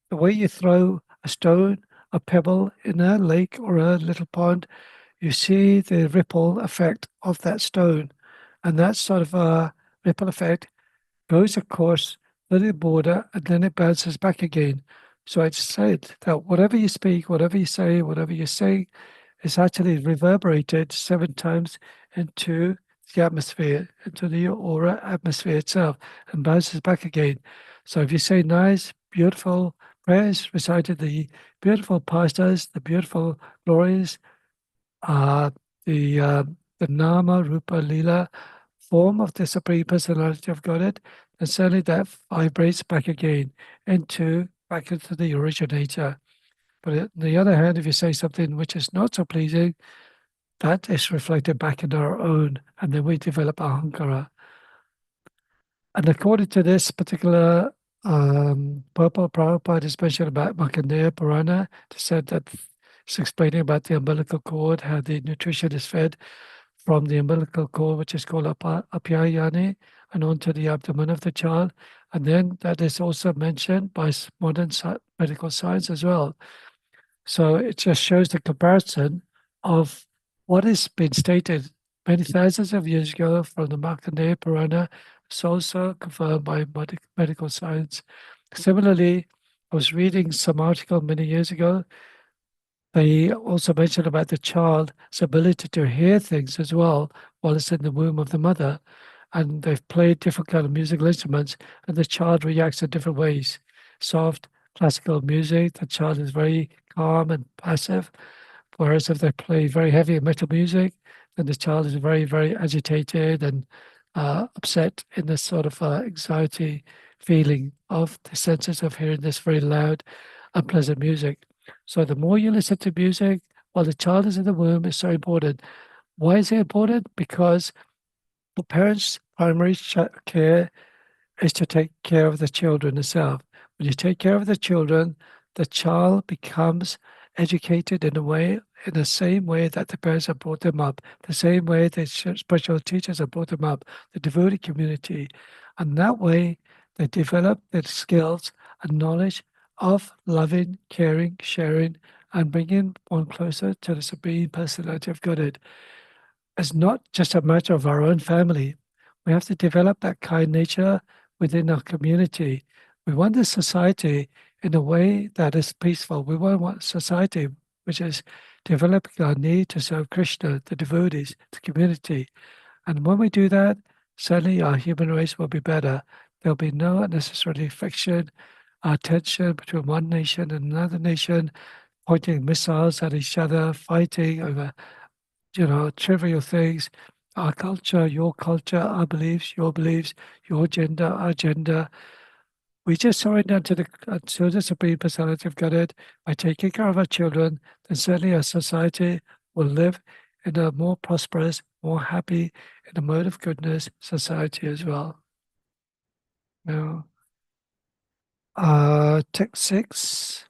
[SPEAKER 5] the way you throw a stone, a pebble in a lake or a little pond, you see the ripple effect of that stone. And that sort of ripple effect goes across the border and then it bounces back again. So it's said that whatever you speak, whatever you say, whatever you say, is actually reverberated 7 times into the atmosphere, into the aura atmosphere itself, and bounces back again. So if you say nice, beautiful prayers, recited the beautiful pastas, the beautiful glories, the Nama, Rupa, Lila form of the Supreme Personality of Godhead, and certainly that vibrates back again back into the originator. But on the other hand, if you say something which is not so pleasing, that is reflected back in our own, and then we develop ahankara. And according to this particular purport, Prabhupada is mentioned about Markandeya Purana. It said that it's explaining about the umbilical cord, how the nutrition is fed from the umbilical cord, which is called apyayani, and onto the abdomen of the child. And then that is also mentioned by modern medical science as well. So it just shows the comparison of what has been stated many thousands of years ago from the Markandeya Purana. It's also confirmed by medical science. Similarly, I was reading some article many years ago. They also mentioned about the child's ability to hear things as well while it's in the womb of the mother. And they've played different kind of musical instruments, and the child reacts in different ways. Soft classical music, the child is very calm and passive. Whereas if they play very heavy metal music, then the child is very, very agitated and upset in this sort of anxiety feeling of the senses of hearing this very loud, unpleasant music. So the more you listen to music while the child is in the womb is so important. Why is it important? Because the parents' primary care is to take care of the children itself. When you take care of the children, the child becomes educated in the same way that the parents have brought them up, the same way the special teachers have brought them up, the devotee community. And that way, they develop their skills and knowledge of loving, caring, sharing, and bringing one closer to the Supreme Personality of Godhead. It's not just a matter of our own family. We have to develop that kind nature within our community. We want this society in a way that is peaceful. We want society which is developing our need to serve Krishna, the devotees, the community. And when we do that, certainly our human race will be better. There'll be no unnecessary friction, tension between one nation and another nation, pointing missiles at each other, fighting over trivial things, our culture, our beliefs, your gender, our gender. We just surrender to the Supreme Personality of Godhead by taking care of our children, then certainly our society will live in a more prosperous, more happy, in a mode of goodness society as well. Now, text 6.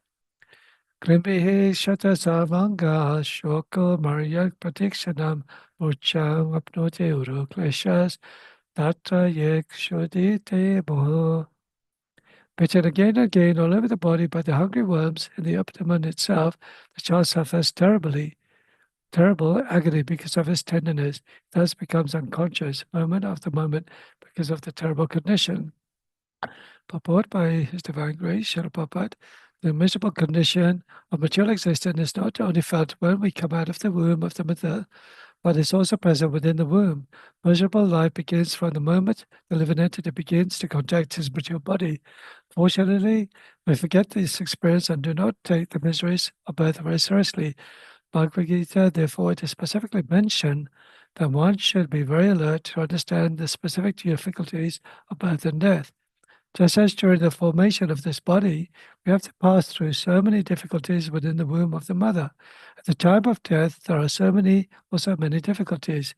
[SPEAKER 5] Klimbihi Shata Savanga Shoko Maryak Pratikshanam Murchang Apnote Uru Kleshas Tatra Yek Shodite Moho. Bitten again and again all over the body by the hungry worms in the abdomen itself, the child suffers terrible agony because of his tenderness, thus becomes unconscious moment after moment because of the terrible condition. Purport by His Divine Grace, Srila Prabhupada, the miserable condition of material existence is not only felt when we come out of the womb of the mother, but is also present within the womb. Miserable life begins from the moment the living entity begins to contact his material body. Fortunately, we forget this experience and do not take the miseries of birth very seriously. Bhagavad Gita, therefore, it is specifically mentioned that one should be very alert to understand the specific difficulties of birth and death. Just as during the formation of this body, we have to pass through so many difficulties within the womb of the mother. At the time of death, there are also many difficulties.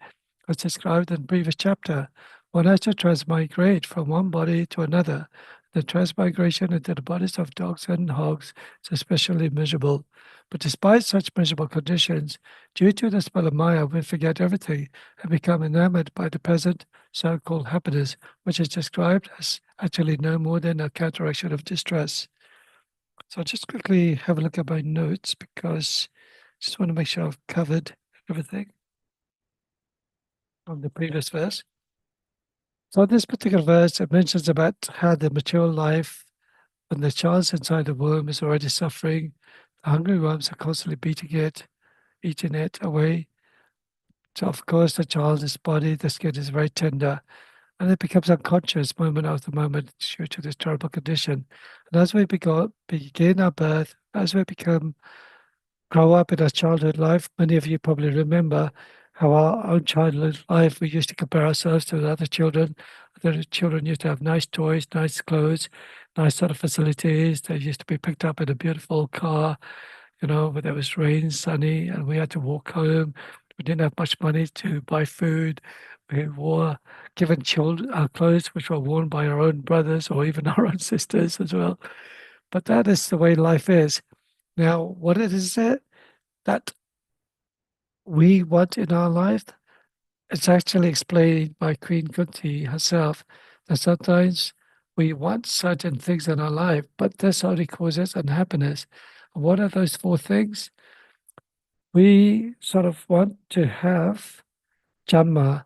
[SPEAKER 5] As described in the previous chapter, one has to transmigrate from one body to another. The transmigration into the bodies of dogs and hogs is especially miserable. But despite such miserable conditions, due to the spell of Maya, we forget everything and become enamored by the present so-called happiness, which is described as actually no more than a counteraction of distress. So I'll just quickly have a look at my notes because I just want to make sure I've covered everything from the previous verse. So this particular verse, it mentions about how the material life, when the child's inside the womb is already suffering, the hungry worms are constantly beating it, eating it away. So of course the child's body, the skin is very tender, and it becomes unconscious moment after moment due to this terrible condition. And as we begin our birth, as we grow up in our childhood life, many of you probably remember how our own childhood life, we used to compare ourselves to other children. The children used to have nice toys, nice clothes, nice sort of facilities. They used to be picked up in a beautiful car, where there was rain, sunny, and we had to walk home. We didn't have much money to buy food. We wore given children our clothes, which were worn by our own brothers or even our own sisters as well. But that is the way life is. Now, what is it that we want in our life? It's actually explained by Queen Kunti herself that sometimes we want certain things in our life, but this only causes unhappiness. And what are those 4 things? We sort of want to have Janma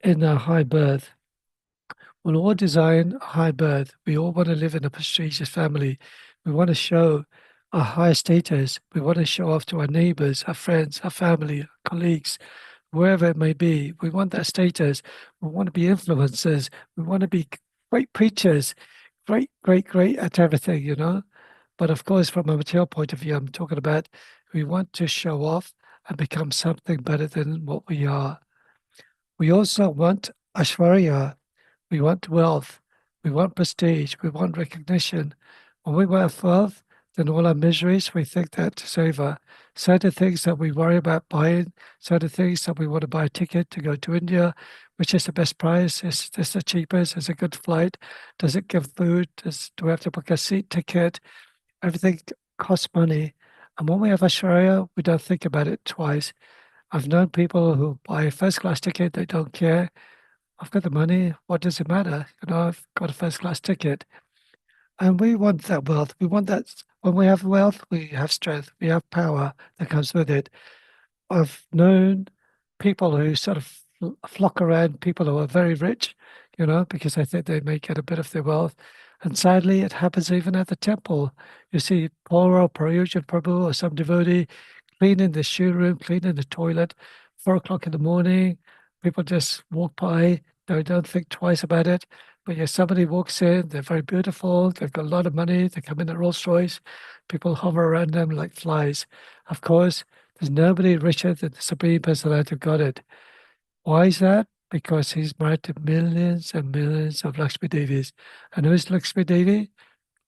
[SPEAKER 5] in a high birth. We'll all design a high birth. We all want to live in a prestigious family. We want to show our high status. We want to show off to our neighbors, our friends, our family, our colleagues, wherever it may be. We want that status. We want to be influencers. We want to be great preachers, great at everything, you know. But of course, from a material point of view, I'm talking about we want to show off and become something better than what we are. We also want Ashwarya. We want wealth. We want prestige. We want recognition. When we want wealth, then all our miseries, we think that is over. Certain things that we worry about buying, certain things that we want to buy a ticket to go to India, which is the best price? Is this the cheapest? Is it a good flight? Does it give food? Do we have to book a seat ticket? Everything costs money. And when we have Ashwarya, we don't think about it twice. I've known people who buy a first class ticket, they don't care. I've got the money. What does it matter? You know, I've got a first class ticket. And we want that wealth. We want that. When we have wealth, we have strength. We have power that comes with it. I've known people who sort of flock around people who are very rich, you know, because they think they may get a bit of their wealth. And sadly, it happens even at the temple. You see Paul Parayujan Prabhu or some devotee cleaning the shoe room, cleaning the toilet, 4 o'clock in the morning. People just walk by, they don't think twice about it. But yeah, somebody walks in, they're very beautiful, they've got a lot of money, they come in a Rolls Royce, people hover around them like flies. Of course, there's nobody richer than the Supreme Personality of Godhead. Why is that? Because he's married to millions and millions of Lakshmi Devis. And who is Lakshmi Devi?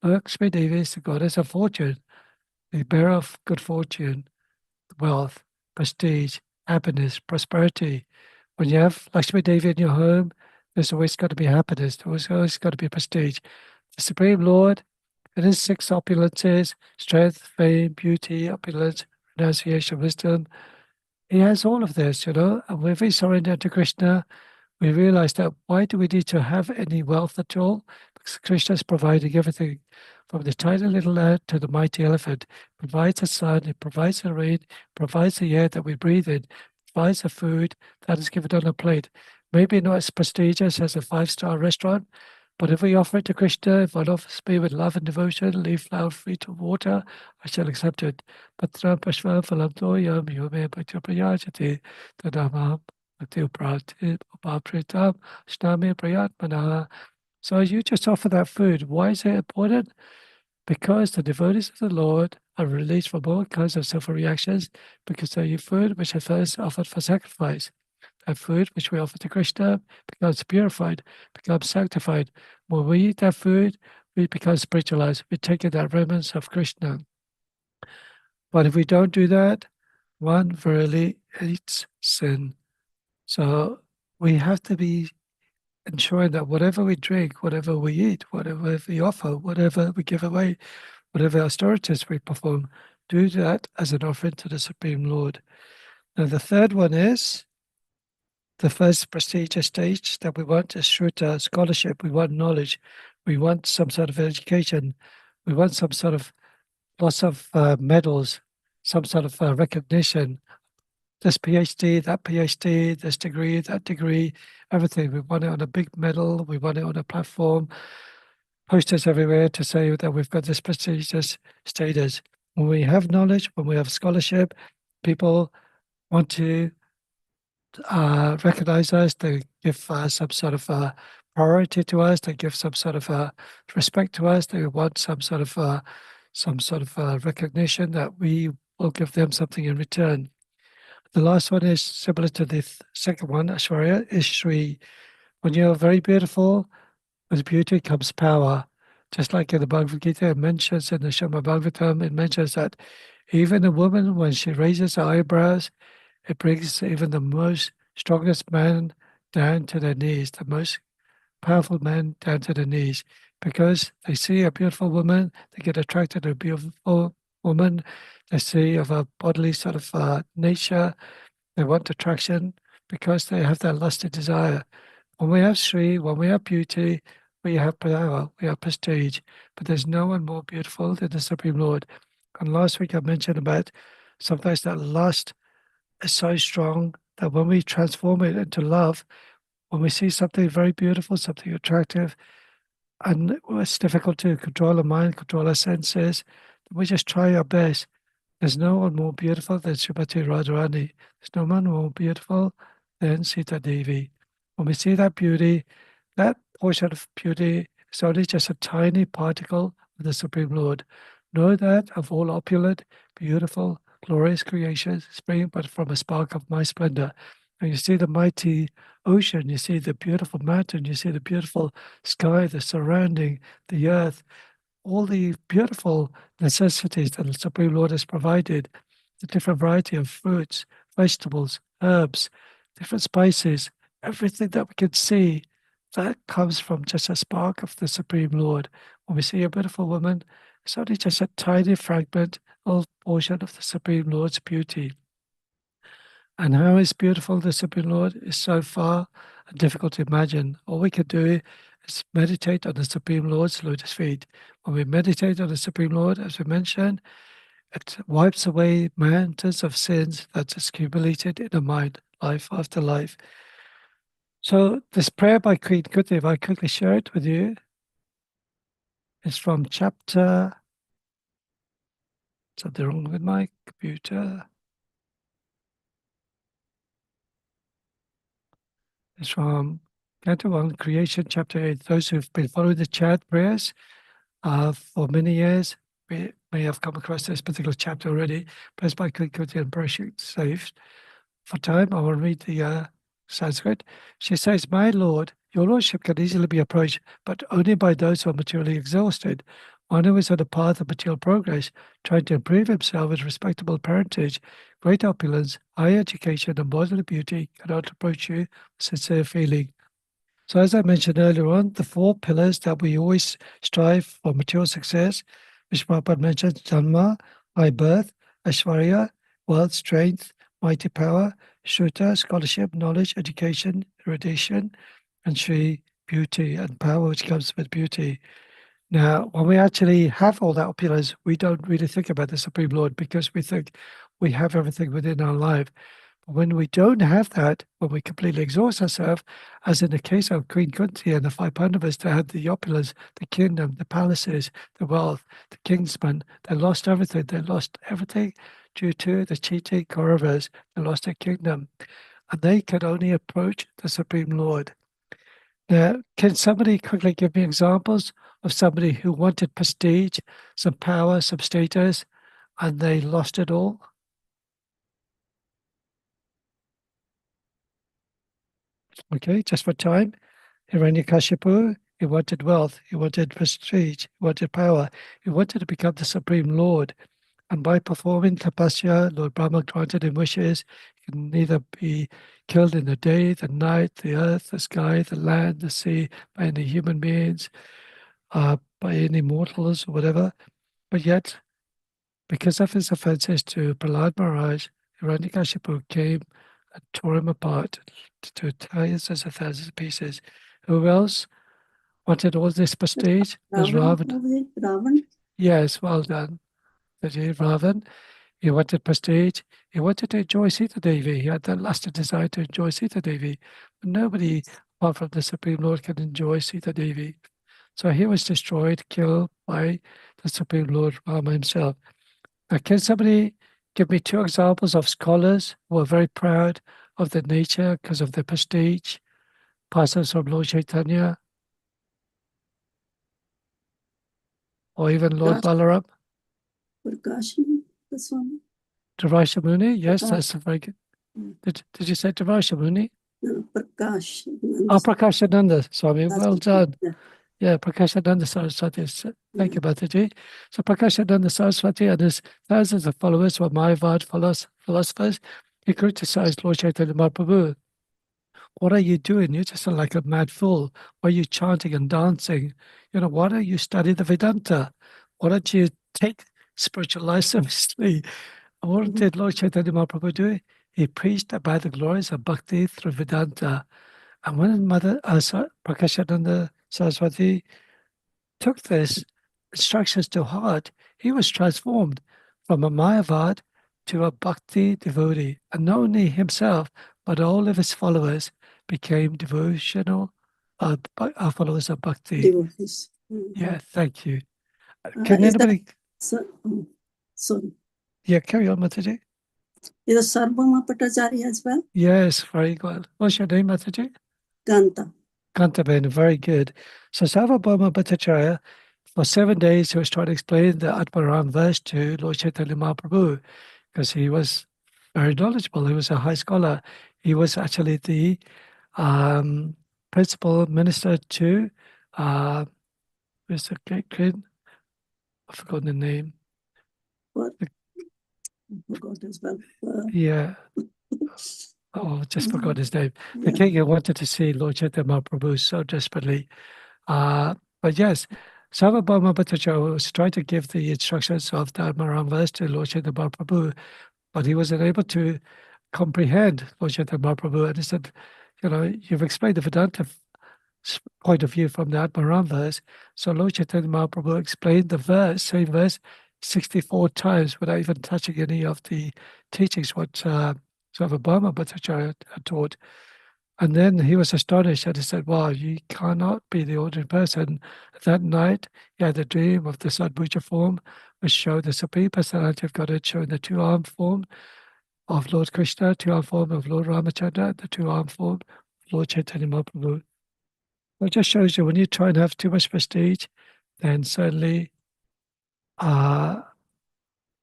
[SPEAKER 5] Lakshmi Devi is the goddess of fortune, the bearer of good fortune, wealth, prestige, happiness, prosperity. When you have Lakshmi Devi in your home, there's always got to be happiness. There's always got to be prestige. The Supreme Lord, in his 6 opulences, strength, fame, beauty, opulence, renunciation, wisdom, he has all of this, you know. And if we surrender to Krishna, we realize that why do we need to have any wealth at all? Because Krishna is providing everything from the tiny little ant to the mighty elephant. He provides the sun, he provides the rain, provides the air that we breathe in, provides the food that is given on a plate. Maybe not as prestigious as a 5-star restaurant, but if we offer it to Krishna, if one offers me with love and devotion, leaf flower free to water, I shall accept it. Patra Pashva Phalam Toyam Yume Bhakti Prayajati Tadamam Bhakti Upapritam Shnami Prayatmana. So you just offer that food. Why is it important? Because the devotees of the Lord are released from all kinds of sinful reactions, because they eat food which is first offered for sacrifice. That food which we offer to Krishna becomes purified, becomes sanctified. When we eat that food, we become spiritualized. We take in that remnants of Krishna. But if we don't do that, one verily eats sin. So we have to be ensuring that whatever we drink, whatever we eat, whatever we offer, whatever we give away, whatever austerities we perform, do that as an offering to the Supreme Lord. Now the third one is the first prestigious stage that we want is Shruta, scholarship. We want knowledge. We want some sort of education. We want some sort of lots of medals, some sort of recognition. This PhD, that PhD, this degree, that degree, everything. We want it on a big medal. We want it on a platform. Posters everywhere to say that we've got this prestigious status. When we have knowledge, when we have scholarship, people want to recognize us, they give some sort of priority to us, they give some sort of respect to us, they want some sort of recognition that we will give them something in return. The last one is similar to the second one, Ashwarya, is Shri. When you're very beautiful, with beauty comes power. Just like in the Bhagavad Gita, it mentions in the Srimad Bhagavatam, it mentions that even a woman, when she raises her eyebrows, it brings even the most strongest man down to their knees, the most powerful man down to their knees, because they see a beautiful woman, they get attracted to a beautiful woman, they see of a bodily sort of nature, they want attraction because they have that lusty desire. When we have Sri, when we have beauty, we have power, we have prestige, but there's no one more beautiful than the Supreme Lord. And last week I mentioned about sometimes that lust is so strong that when we transform it into love, when we see something very beautiful, something attractive, and it's difficult to control our mind, control our senses, we just try our best. There's no one more beautiful than Srimati Radharani. There's no one more beautiful than Sita Devi. When we see that beauty, that portion of beauty is only just a tiny particle of the Supreme Lord. Know that of all opulent, beautiful, glorious creations spring but from a spark of my splendor. And you see the mighty ocean, you see the beautiful mountain, you see the beautiful sky, the surrounding, the earth, all the beautiful necessities that the Supreme Lord has provided, the different variety of fruits, vegetables, herbs, different spices, everything that we can see, that comes from just a spark of the Supreme Lord. When we see a beautiful woman, it's only just a tiny fragment or portion of the Supreme Lord's beauty. And how is beautiful the Supreme Lord is so far difficult to imagine. All we can do is meditate on the Supreme Lord's lotus feet. When we meditate on the Supreme Lord, as we mentioned, it wipes away mountains of sins that's accumulated in the mind, life after life. So this prayer by Queen Kunti, if I quickly share it with you, is from chapter, something wrong with my computer. It's from Canto 1, Creation, chapter 8. Those who've been following the chant prayers for many years may have come across this particular chapter already. Prayers by Queen Kunti and Brushing saved. For time, I will read the Sanskrit. She says, "My Lord, your Lordship can easily be approached, but only by those who are materially exhausted. One who is on the path of material progress, trying to improve himself with respectable parentage, great opulence, high education, and bodily beauty cannot approach you with sincere feeling." So as I mentioned earlier on, the four pillars that we always strive for material success, which Prabhupada mentioned, Janma, high birth, Aishwarya, wealth, strength, mighty power, Shruta, scholarship, knowledge, education, erudition, and Shri, beauty and power, which comes with beauty. Now, when we actually have all that opulence, we don't really think about the Supreme Lord because we think we have everything within our life. But when we don't have that, when we completely exhaust ourselves, as in the case of Queen Kunti and the five Pandavas, they had the opulence, the kingdom, the palaces, the wealth, the kingsmen, they lost everything. They lost everything due to the cheating Kauravas. They lost their kingdom. And they could only approach the Supreme Lord. Now, can somebody quickly give me examples of somebody who wanted prestige, some power, some status, and they lost it all? Okay, just for time. Hiranyakashipu, he wanted wealth, he wanted prestige, he wanted power, he wanted to become the Supreme Lord. And by performing tapasya, Lord Brahma granted him wishes. He can neither be killed in the day, the night, the earth, the sky, the land, the sea, by any human beings, by any mortals or whatever. But yet, because of his offenses to Prahlad Maharaj, Hiranyakashipu came and tore him apart to thousands and thousands of pieces. Who else wanted all this prestige? Was Ravan.
[SPEAKER 6] Ravan?
[SPEAKER 5] Yes, well done. Ravan. He wanted prestige. He wanted to enjoy Sita Devi. He had that lust and desire to enjoy Sita Devi. But nobody, apart from the Supreme Lord, can enjoy Sita Devi. So he was destroyed, killed by the Supreme Lord Rama himself. Now, can somebody give me two examples of scholars who are very proud of their nature because of their prestige? Passages from Lord Chaitanya, or even Lord Balaram?
[SPEAKER 6] Prakashini, this one.
[SPEAKER 5] Dravasha Muni? Yes,
[SPEAKER 6] Prakash.
[SPEAKER 5] that's a very good. Did you say Dravasha Muni?
[SPEAKER 6] No, Prakash.
[SPEAKER 5] Oh, Prakashananda Swami,
[SPEAKER 6] That's
[SPEAKER 5] well
[SPEAKER 6] it,
[SPEAKER 5] done.
[SPEAKER 6] yeah.
[SPEAKER 5] Yeah, Prakashananda Saraswati. Thank you, Mataji. So Prakashananda Saraswati and his thousands of followers were Mayavad philosophers. He criticized Lord Chaitanya Mahaprabhu. What are you doing? You're just like a mad fool. Why are you chanting and dancing? Why don't you study the Vedanta? Why don't you take spiritual life seriously? And what did Lord Chaitanya Mahaprabhu do? He preached about the glories of bhakti through Vedanta. And when Mother Prakashananda Saraswati took this instructions to heart, he was transformed from a Mayavad to a bhakti devotee. And not only himself, but all of his followers became devotional followers of bhakti.
[SPEAKER 6] Devotees.
[SPEAKER 5] Yeah, thank you.
[SPEAKER 6] Is that-
[SPEAKER 5] Anybody?
[SPEAKER 6] Sorry.
[SPEAKER 5] Yeah, carry on, Mataji.
[SPEAKER 6] Is the Sarvama Bhattacharya as well?
[SPEAKER 5] Yes, very good. What's your name, Mataji?
[SPEAKER 6] Ganta.
[SPEAKER 5] Kantaben, very good. So Sarvabhauma Bhattacharya, for 7 days, he was trying to explain the Atmaram verse to Lord Chaitanya Mahaprabhu, because he was very knowledgeable. He was a high scholar. He was actually the principal minister to Mr. Kid. I've forgotten the name.
[SPEAKER 6] What? I forgot as well.
[SPEAKER 5] Yeah. Oh, just forgot his name. The
[SPEAKER 6] Yeah.
[SPEAKER 5] king wanted to see Lord Chaitanya Mahaprabhu so desperately. But yes, Sarvabhauma Bhattacharya was trying to give the instructions of the Atmaram verse to Lord Chaitanya Mahaprabhu, but he was unable to comprehend Lord Chaitanya Mahaprabhu. And he said, you've explained the Vedanta point of view from the Atmaram verse. So Lord Chaitanya Mahaprabhu explained the same verse 64 times without even touching any of the teachings what Sarvabhauma Bhattacharya had taught. And then he was astonished and he said, wow, you cannot be the ordinary person. That night, he had a dream of the Sadbhuja form, which showed the Supreme Personality of Godhead, showing the two-armed form of Lord Krishna, two-armed form of Lord Ramachandra, the two-armed form of Lord Chaitanya Mahaprabhu. It just shows you when you try and have too much prestige, then certainly,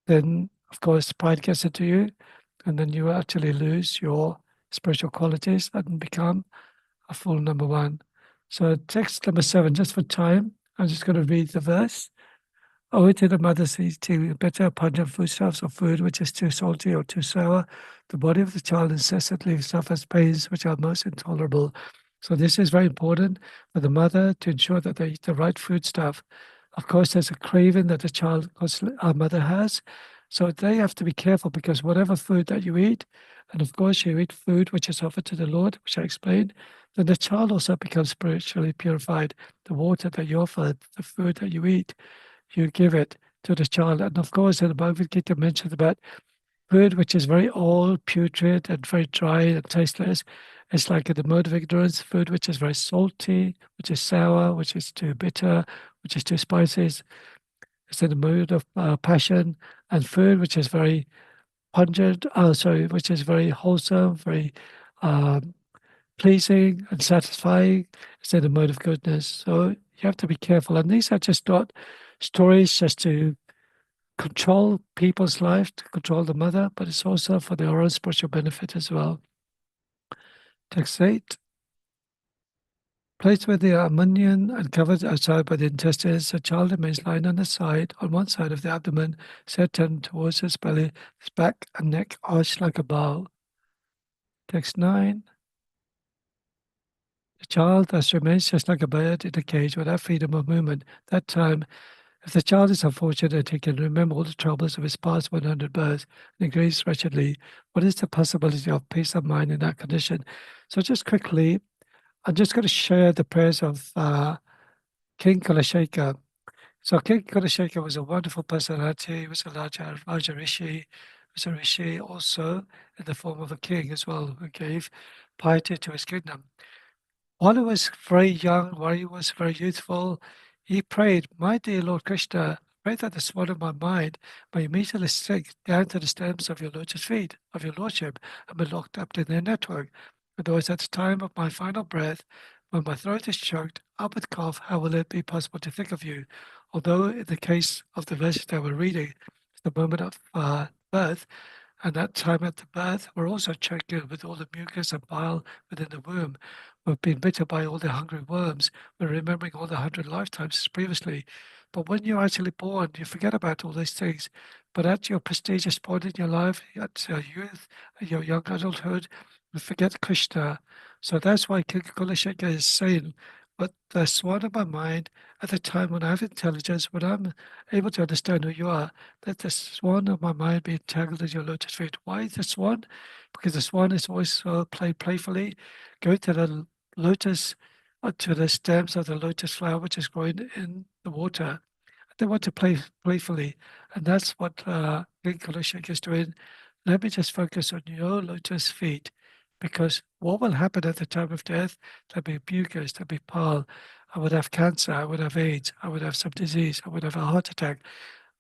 [SPEAKER 5] then of course pride gets into you, and then you actually lose your spiritual qualities and become a fool number one. So text number 7, just for time, I'm just going to read the verse. Owing to the mother's eating bitter, pungent foodstuffs or food which is too salty or too sour, the body of the child incessantly suffers pains which are most intolerable. So this is very important for the mother to ensure that they eat the right foodstuff. Of course, there's a craving that the child, our mother has. So they have to be careful, because whatever food that you eat, and of course you eat food which is offered to the Lord, which I explained, then the child also becomes spiritually purified. The water that you offer, the food that you eat, you give it to the child. And of course, in the Bhagavad Gita mentions about food which is very old, putrid, and very dry and tasteless. It's like in the mode of ignorance, food which is very salty, which is sour, which is too bitter, which is too spicy. It's in the mode of passion, and food which is very pungent, which is very wholesome, very pleasing and satisfying. It's in the mode of goodness. So you have to be careful. And these are just not stories just to control people's life, to control the mother, but it's also for their own spiritual benefit as well. Text 8. Placed where they are munion and covered outside by the intestines, the child remains lying on the side, on one side of the abdomen, set turned towards his belly, his back and neck arched like a bow. Text 9. The child thus remains just like a bird in a cage without freedom of movement. That time, if the child is unfortunate, he can remember all the troubles of his past 100 births and grieves wretchedly. What is the possibility of peace of mind in that condition? So just quickly, I'm just going to share the prayers of King Kulasheka. So King Kulasheka was a wonderful personality. He was a Raja Rishi. He was a Rishi also in the form of a king as well, who gave piety to his kingdom. While he was very young, while he was very youthful, he prayed, my dear Lord Krishna, pray that the swan of my mind may immediately sink down to the stems of your lotus feet, of your lordship, and be locked up in their network. Otherwise, at the time of my final breath, when my throat is choked up with cough, how will it be possible to think of you? Although in the case of the verses that we're reading, it's the moment of birth, and that time at the birth, we're also choked in with all the mucus and bile within the womb. We've been bitten by all the hungry worms. We're remembering all the 100 lifetimes previously. But when you're actually born, you forget about all these things. But at your prestigious point in your life, at your youth, at your young adulthood, you forget Krishna. So that's why King Kulasheka is saying, but the swan of my mind, at the time when I have intelligence, when I'm able to understand who you are, let the swan of my mind be entangled in your lotus feet. Why the swan? Because the swan is always playfully going to the lotus, to the stems of the lotus flower, which is growing in the water. They want to play playfully, and that's what King Kulasheka is doing. Let me just focus on your lotus feet. Because what will happen at the time of death? There'll be mucus, there'll be pile. I would have cancer, I would have AIDS, I would have some disease, I would have a heart attack.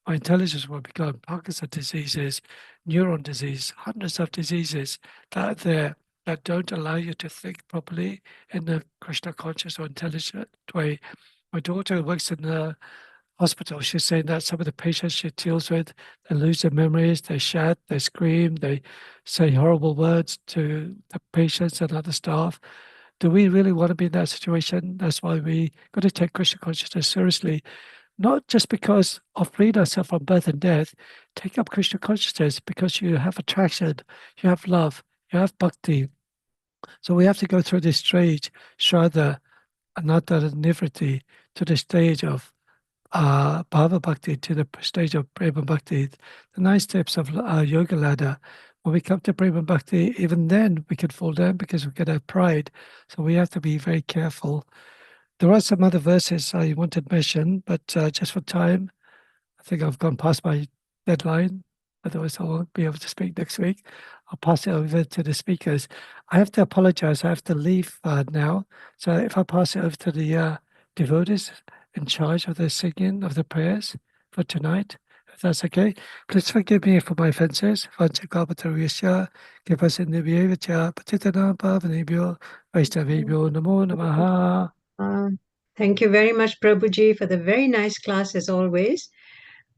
[SPEAKER 5] My intelligence will be gone. Parkinson's diseases, neuron disease, hundreds of diseases that are there that don't allow you to think properly in a Krishna conscious or intelligent way. My daughter works in the hospital. She's saying that some of the patients she deals with, they lose their memories, they shout, they scream, they say horrible words to the patients and other staff. Do we really want to be in that situation? That's why we got to take Krishna consciousness seriously. Not just because of freeing ourselves from birth and death, take up Krishna consciousness because you have attraction, you have love, you have bhakti. So we have to go through this stage, Shraddha, Anatta, Nivriti, to the stage of Bhava Bhakti, to the stage of Prema Bhakti, the 9 steps of Yoga Ladder. When we come to Prema Bhakti, even then we can fall down because we can have pride. So we have to be very careful. There are some other verses I wanted to mention, but just for time, I think I've gone past my deadline. Otherwise, I won't be able to speak next week. I'll pass it over to the speakers. I have to apologize. I have to leave now. So if I pass it over to the devotees in charge of the singing of the prayers for tonight, if that's okay, please forgive me for my offenses. Vanchakapatarisya, Kipasindhivyevacha, Patitanam Pavanebhyo, Vaishnavebhyo, Namo Namaha.
[SPEAKER 1] Thank you very much, Prabhuji, for the very nice class as always.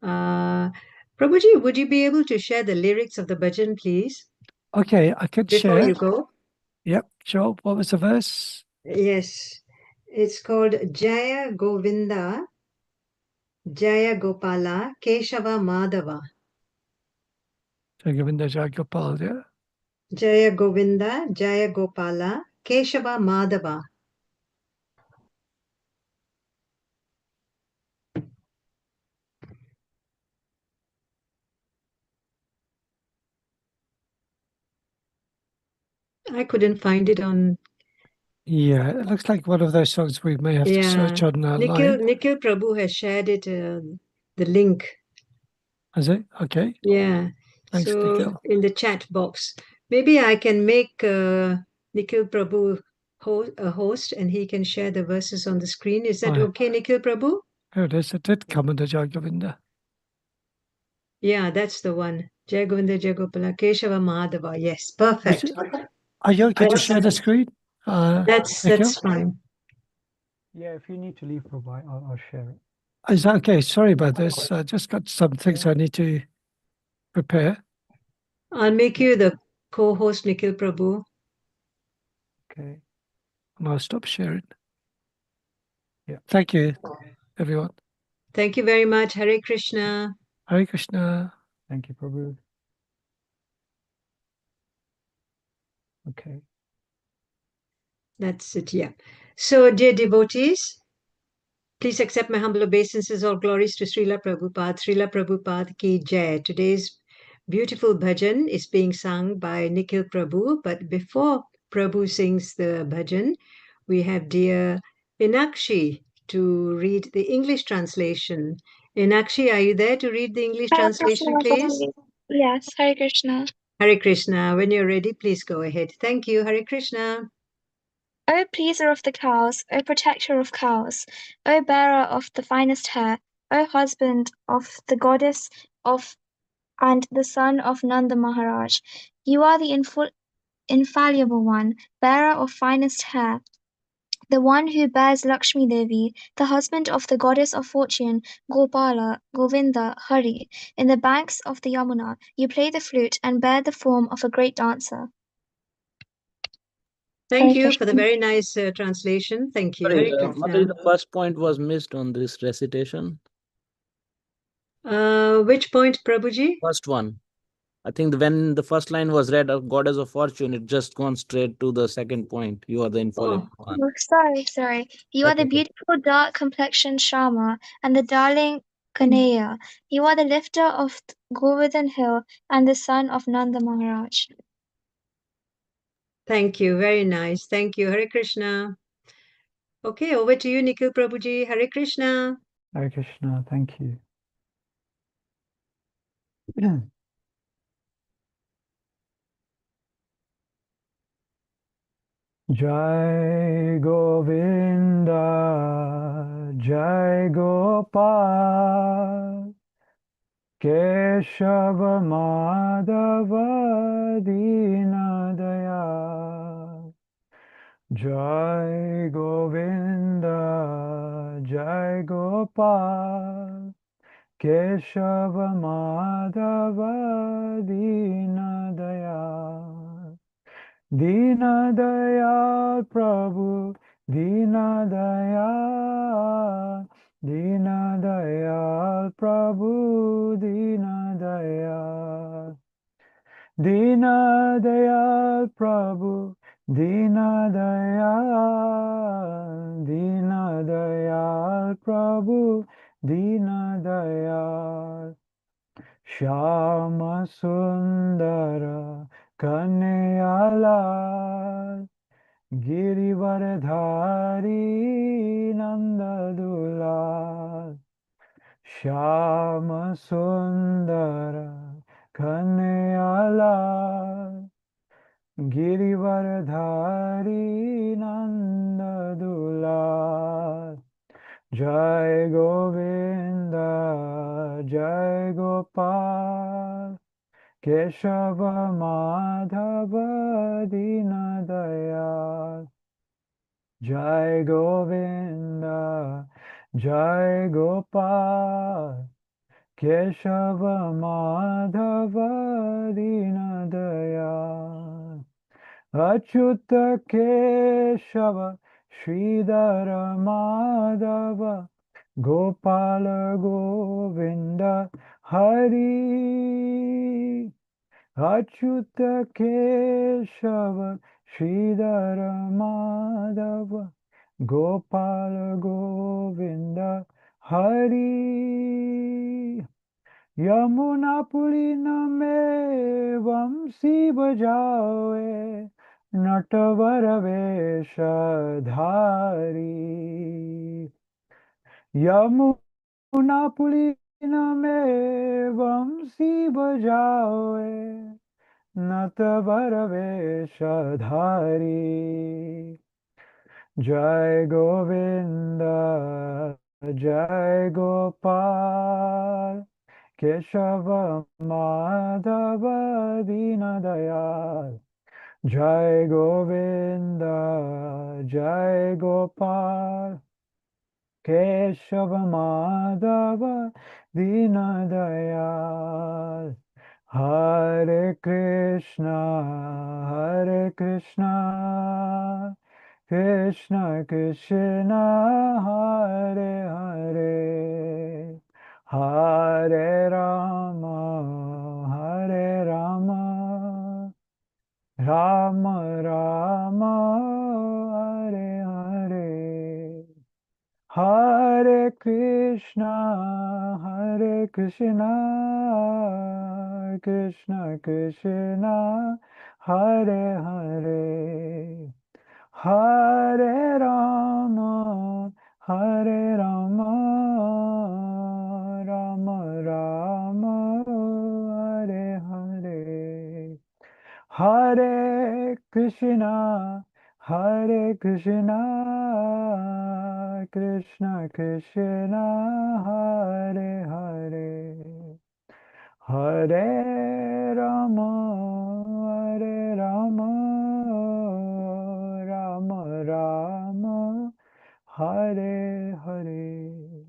[SPEAKER 1] Prabhuji, would you be able to share the lyrics of the bhajan, please,
[SPEAKER 5] Okay, I could
[SPEAKER 1] before
[SPEAKER 5] share.
[SPEAKER 1] you go?
[SPEAKER 5] Yep, sure. What was the verse?
[SPEAKER 1] Yes, it's called Jaya Govinda, Jaya Gopala, Keshava Madhava.
[SPEAKER 5] So Govinda Jai Gopal, yeah?
[SPEAKER 1] Jaya Govinda, Jaya Gopala, Keshava Madhava. I couldn't find it on.
[SPEAKER 5] Yeah, it looks like one of those songs we may have to search
[SPEAKER 1] Yeah,
[SPEAKER 5] on
[SPEAKER 1] Nikhil
[SPEAKER 5] line.
[SPEAKER 1] Prabhu has shared it, the link.
[SPEAKER 5] Is it? Okay.
[SPEAKER 1] Yeah,
[SPEAKER 5] Thanks,
[SPEAKER 1] so
[SPEAKER 5] Nikhil.
[SPEAKER 1] in the chat box, maybe I can make Nikhil Prabhu a host and he can share the verses on the screen. Is that
[SPEAKER 5] Oh,
[SPEAKER 1] okay, Nikhil Prabhu?
[SPEAKER 5] here it is. It did come under Jai Govinda.
[SPEAKER 1] Yeah, that's the one. Jai Govinda, Jai Gopala, Keshava Madhava. Yes, perfect.
[SPEAKER 5] Are you okay to
[SPEAKER 1] That's-
[SPEAKER 5] share the screen?
[SPEAKER 1] That's
[SPEAKER 5] Nikhil?
[SPEAKER 1] fine.
[SPEAKER 7] Yeah, if you need to leave for a while, I'll share it.
[SPEAKER 5] Is that okay? Sorry about this. I just got some things I need to prepare.
[SPEAKER 1] I'll make you the co-host, Nikhil Prabhu.
[SPEAKER 7] Okay.
[SPEAKER 5] And I'll stop sharing. Yeah. Thank you, everyone.
[SPEAKER 1] Thank you very much. Hare Krishna.
[SPEAKER 5] Hare Krishna.
[SPEAKER 7] Thank you, Prabhu. Okay.
[SPEAKER 1] That's it, yeah. So, dear devotees, please accept my humble obeisances. All glories to Srila Prabhupada. Srila Prabhupada ki jai. Today's beautiful bhajan is being sung by Nikhil Prabhu. But before Prabhu sings the bhajan, we have dear Inakshi to read the English translation. Inakshi, are you there to read the English
[SPEAKER 8] Hare
[SPEAKER 1] translation,
[SPEAKER 8] Krishna,
[SPEAKER 1] please?
[SPEAKER 8] Prabhuji. Yes, Hare Krishna.
[SPEAKER 1] Hare Krishna. When you're ready, please go ahead. Thank you. Hare Krishna.
[SPEAKER 8] O pleaser of the cows, O protector of cows, O bearer of the finest hair, O husband of the goddess of and the son of Nanda Maharaj, you are the infallible one, bearer of finest hair, the one who bears Lakshmi Devi, the husband of the goddess of fortune, Gopala, Govinda, Hari. In the banks of the Yamuna, you play the flute and bear the form of a great dancer.
[SPEAKER 1] Thank
[SPEAKER 8] Hare
[SPEAKER 1] you for the
[SPEAKER 8] Krishna.
[SPEAKER 1] very nice translation. Thank you.
[SPEAKER 9] Sorry,
[SPEAKER 1] Hare Krishna.
[SPEAKER 9] Mataji, the first point was missed on this recitation.
[SPEAKER 1] Which point, Prabhuji?
[SPEAKER 9] First one. I think when the first line was read, Goddess of Fortune, it just gone straight to the second point. You are the infallible one.
[SPEAKER 8] Oh, sorry. You are
[SPEAKER 9] That's
[SPEAKER 8] the
[SPEAKER 9] okay.
[SPEAKER 8] beautiful dark complexioned Shama and the darling Kanaya. You are the lifter of Govardhan Hill and the son of Nanda Maharaj.
[SPEAKER 1] Thank you. Very nice. Thank you. Hare Krishna. Okay, over to you, Nikhil Prabhuji. Hare Krishna.
[SPEAKER 7] Hare Krishna, thank you. Jai Govinda, Jai Gopal, Keshava Madhava Dina Dayal. Jai Govinda, Jai Gopal, Keshava Madhava Dina Dayal. Dina Dayal Prabhu, Dina Dayal, Dina Dayal Prabhu, Dina Dayal. Dina Dayal Prabhu, Dina Dayal, Dina Dayal Prabhu, Dina Dayal. Shyama Sundara Kanayalal, Girivardhari Nandadulal. Shyama Sundara Kanayalal, Girivardhari Nandadulal. Jai Govinda, Jai Gopal, Keshava Madhava Dina Dayal. Jai Govinda, Jai Gopal, Keshava Madhava Dina Dayal. Achyuta Keshava Sridhara Madhava Gopala Govinda Hari. Achyuta Keshava Sridhara Madhava Gopala Govinda Hari. Yamuna Purina me Vamsi Bajawe Natavara Veshadhari. Yamuna Purina me Vamsi Bajawe Natavara Veshadhari. Jai Govinda, Jai Gopal, Keshava Madhava Dina Dayal. Jai Govinda, Jai Gopal, Keshava Madhava Dina Dayal. Hare Krishna, Hare Krishna, Krishna Krishna, Hare Hare, Hare Rama, Hare Rama, Rama Rama, Hare Hare. Hare Krishna, Hare Krishna, Krishna Krishna, Hare Hare, Hare Rama, Hare Rama, Rama Rama, Hare Hare. Hare Krishna, Hare Krishna, Krishna Krishna, Hare Hare, Hare Rama, Hare Rama, Rama Rama, Hare Hare.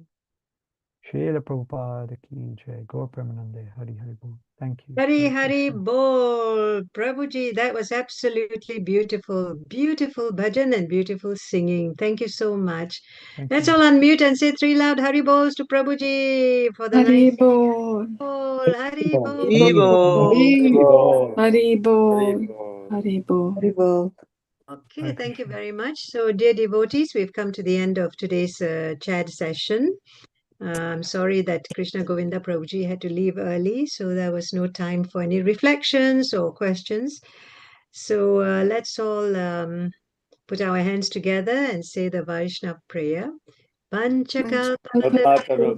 [SPEAKER 7] Srila Prabhupada ki jai, Gaur Premanande, Hari Hari Bol. Thank you.
[SPEAKER 1] Hari
[SPEAKER 7] Hare
[SPEAKER 1] Hari
[SPEAKER 7] Krishna.
[SPEAKER 1] Bol. Prabhuji, that was absolutely beautiful. Beautiful bhajan and beautiful singing. Thank you so much.
[SPEAKER 7] Thank
[SPEAKER 1] Let's
[SPEAKER 7] you.
[SPEAKER 1] all unmute and say three loud Hari Bols to Prabhuji for the
[SPEAKER 10] Hari
[SPEAKER 1] nice
[SPEAKER 10] Bol,
[SPEAKER 1] Bol. Hari Bol.
[SPEAKER 10] Hari Bol,
[SPEAKER 7] Bol.
[SPEAKER 10] Hari Bol, Hari Bol.
[SPEAKER 2] Haribol.
[SPEAKER 1] Okay,
[SPEAKER 7] Hare
[SPEAKER 1] thank you
[SPEAKER 7] Krishna.
[SPEAKER 1] very much. So, dear devotees, we've come to the end of today's Chad session. I'm sorry that Krishna Govinda Prabhuji had to leave early, so there was no time for any reflections or questions. So let's all put our hands together and say the Vaishnav prayer. Panchakal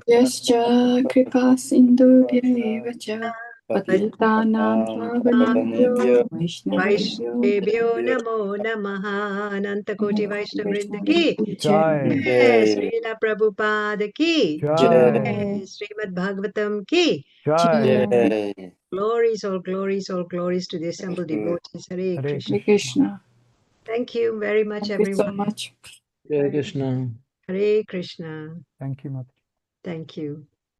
[SPEAKER 10] Yascha kripa sindhu bhyeva cha पतितानां पावनेभ्यो वैष्णवेभ्यो
[SPEAKER 1] Vaishnavebhyo Namo Namaha. Anantakoti Vaishnavrinda ki
[SPEAKER 7] Jai.
[SPEAKER 1] Jai. Srila Prabhupada ki
[SPEAKER 7] Jai.
[SPEAKER 1] Jai. Srimad Bhagavatam ki
[SPEAKER 7] Jai.
[SPEAKER 1] Glories, all glories, all glories to the assembled devotees. Hare
[SPEAKER 7] Hare
[SPEAKER 1] Krishna.
[SPEAKER 10] Hare Krishna.
[SPEAKER 1] Thank you very much,
[SPEAKER 10] Thank you so
[SPEAKER 1] everyone.
[SPEAKER 10] much.
[SPEAKER 9] Hare Krishna.
[SPEAKER 1] Hare Krishna.
[SPEAKER 7] Thank you, Mother.
[SPEAKER 1] Thank you.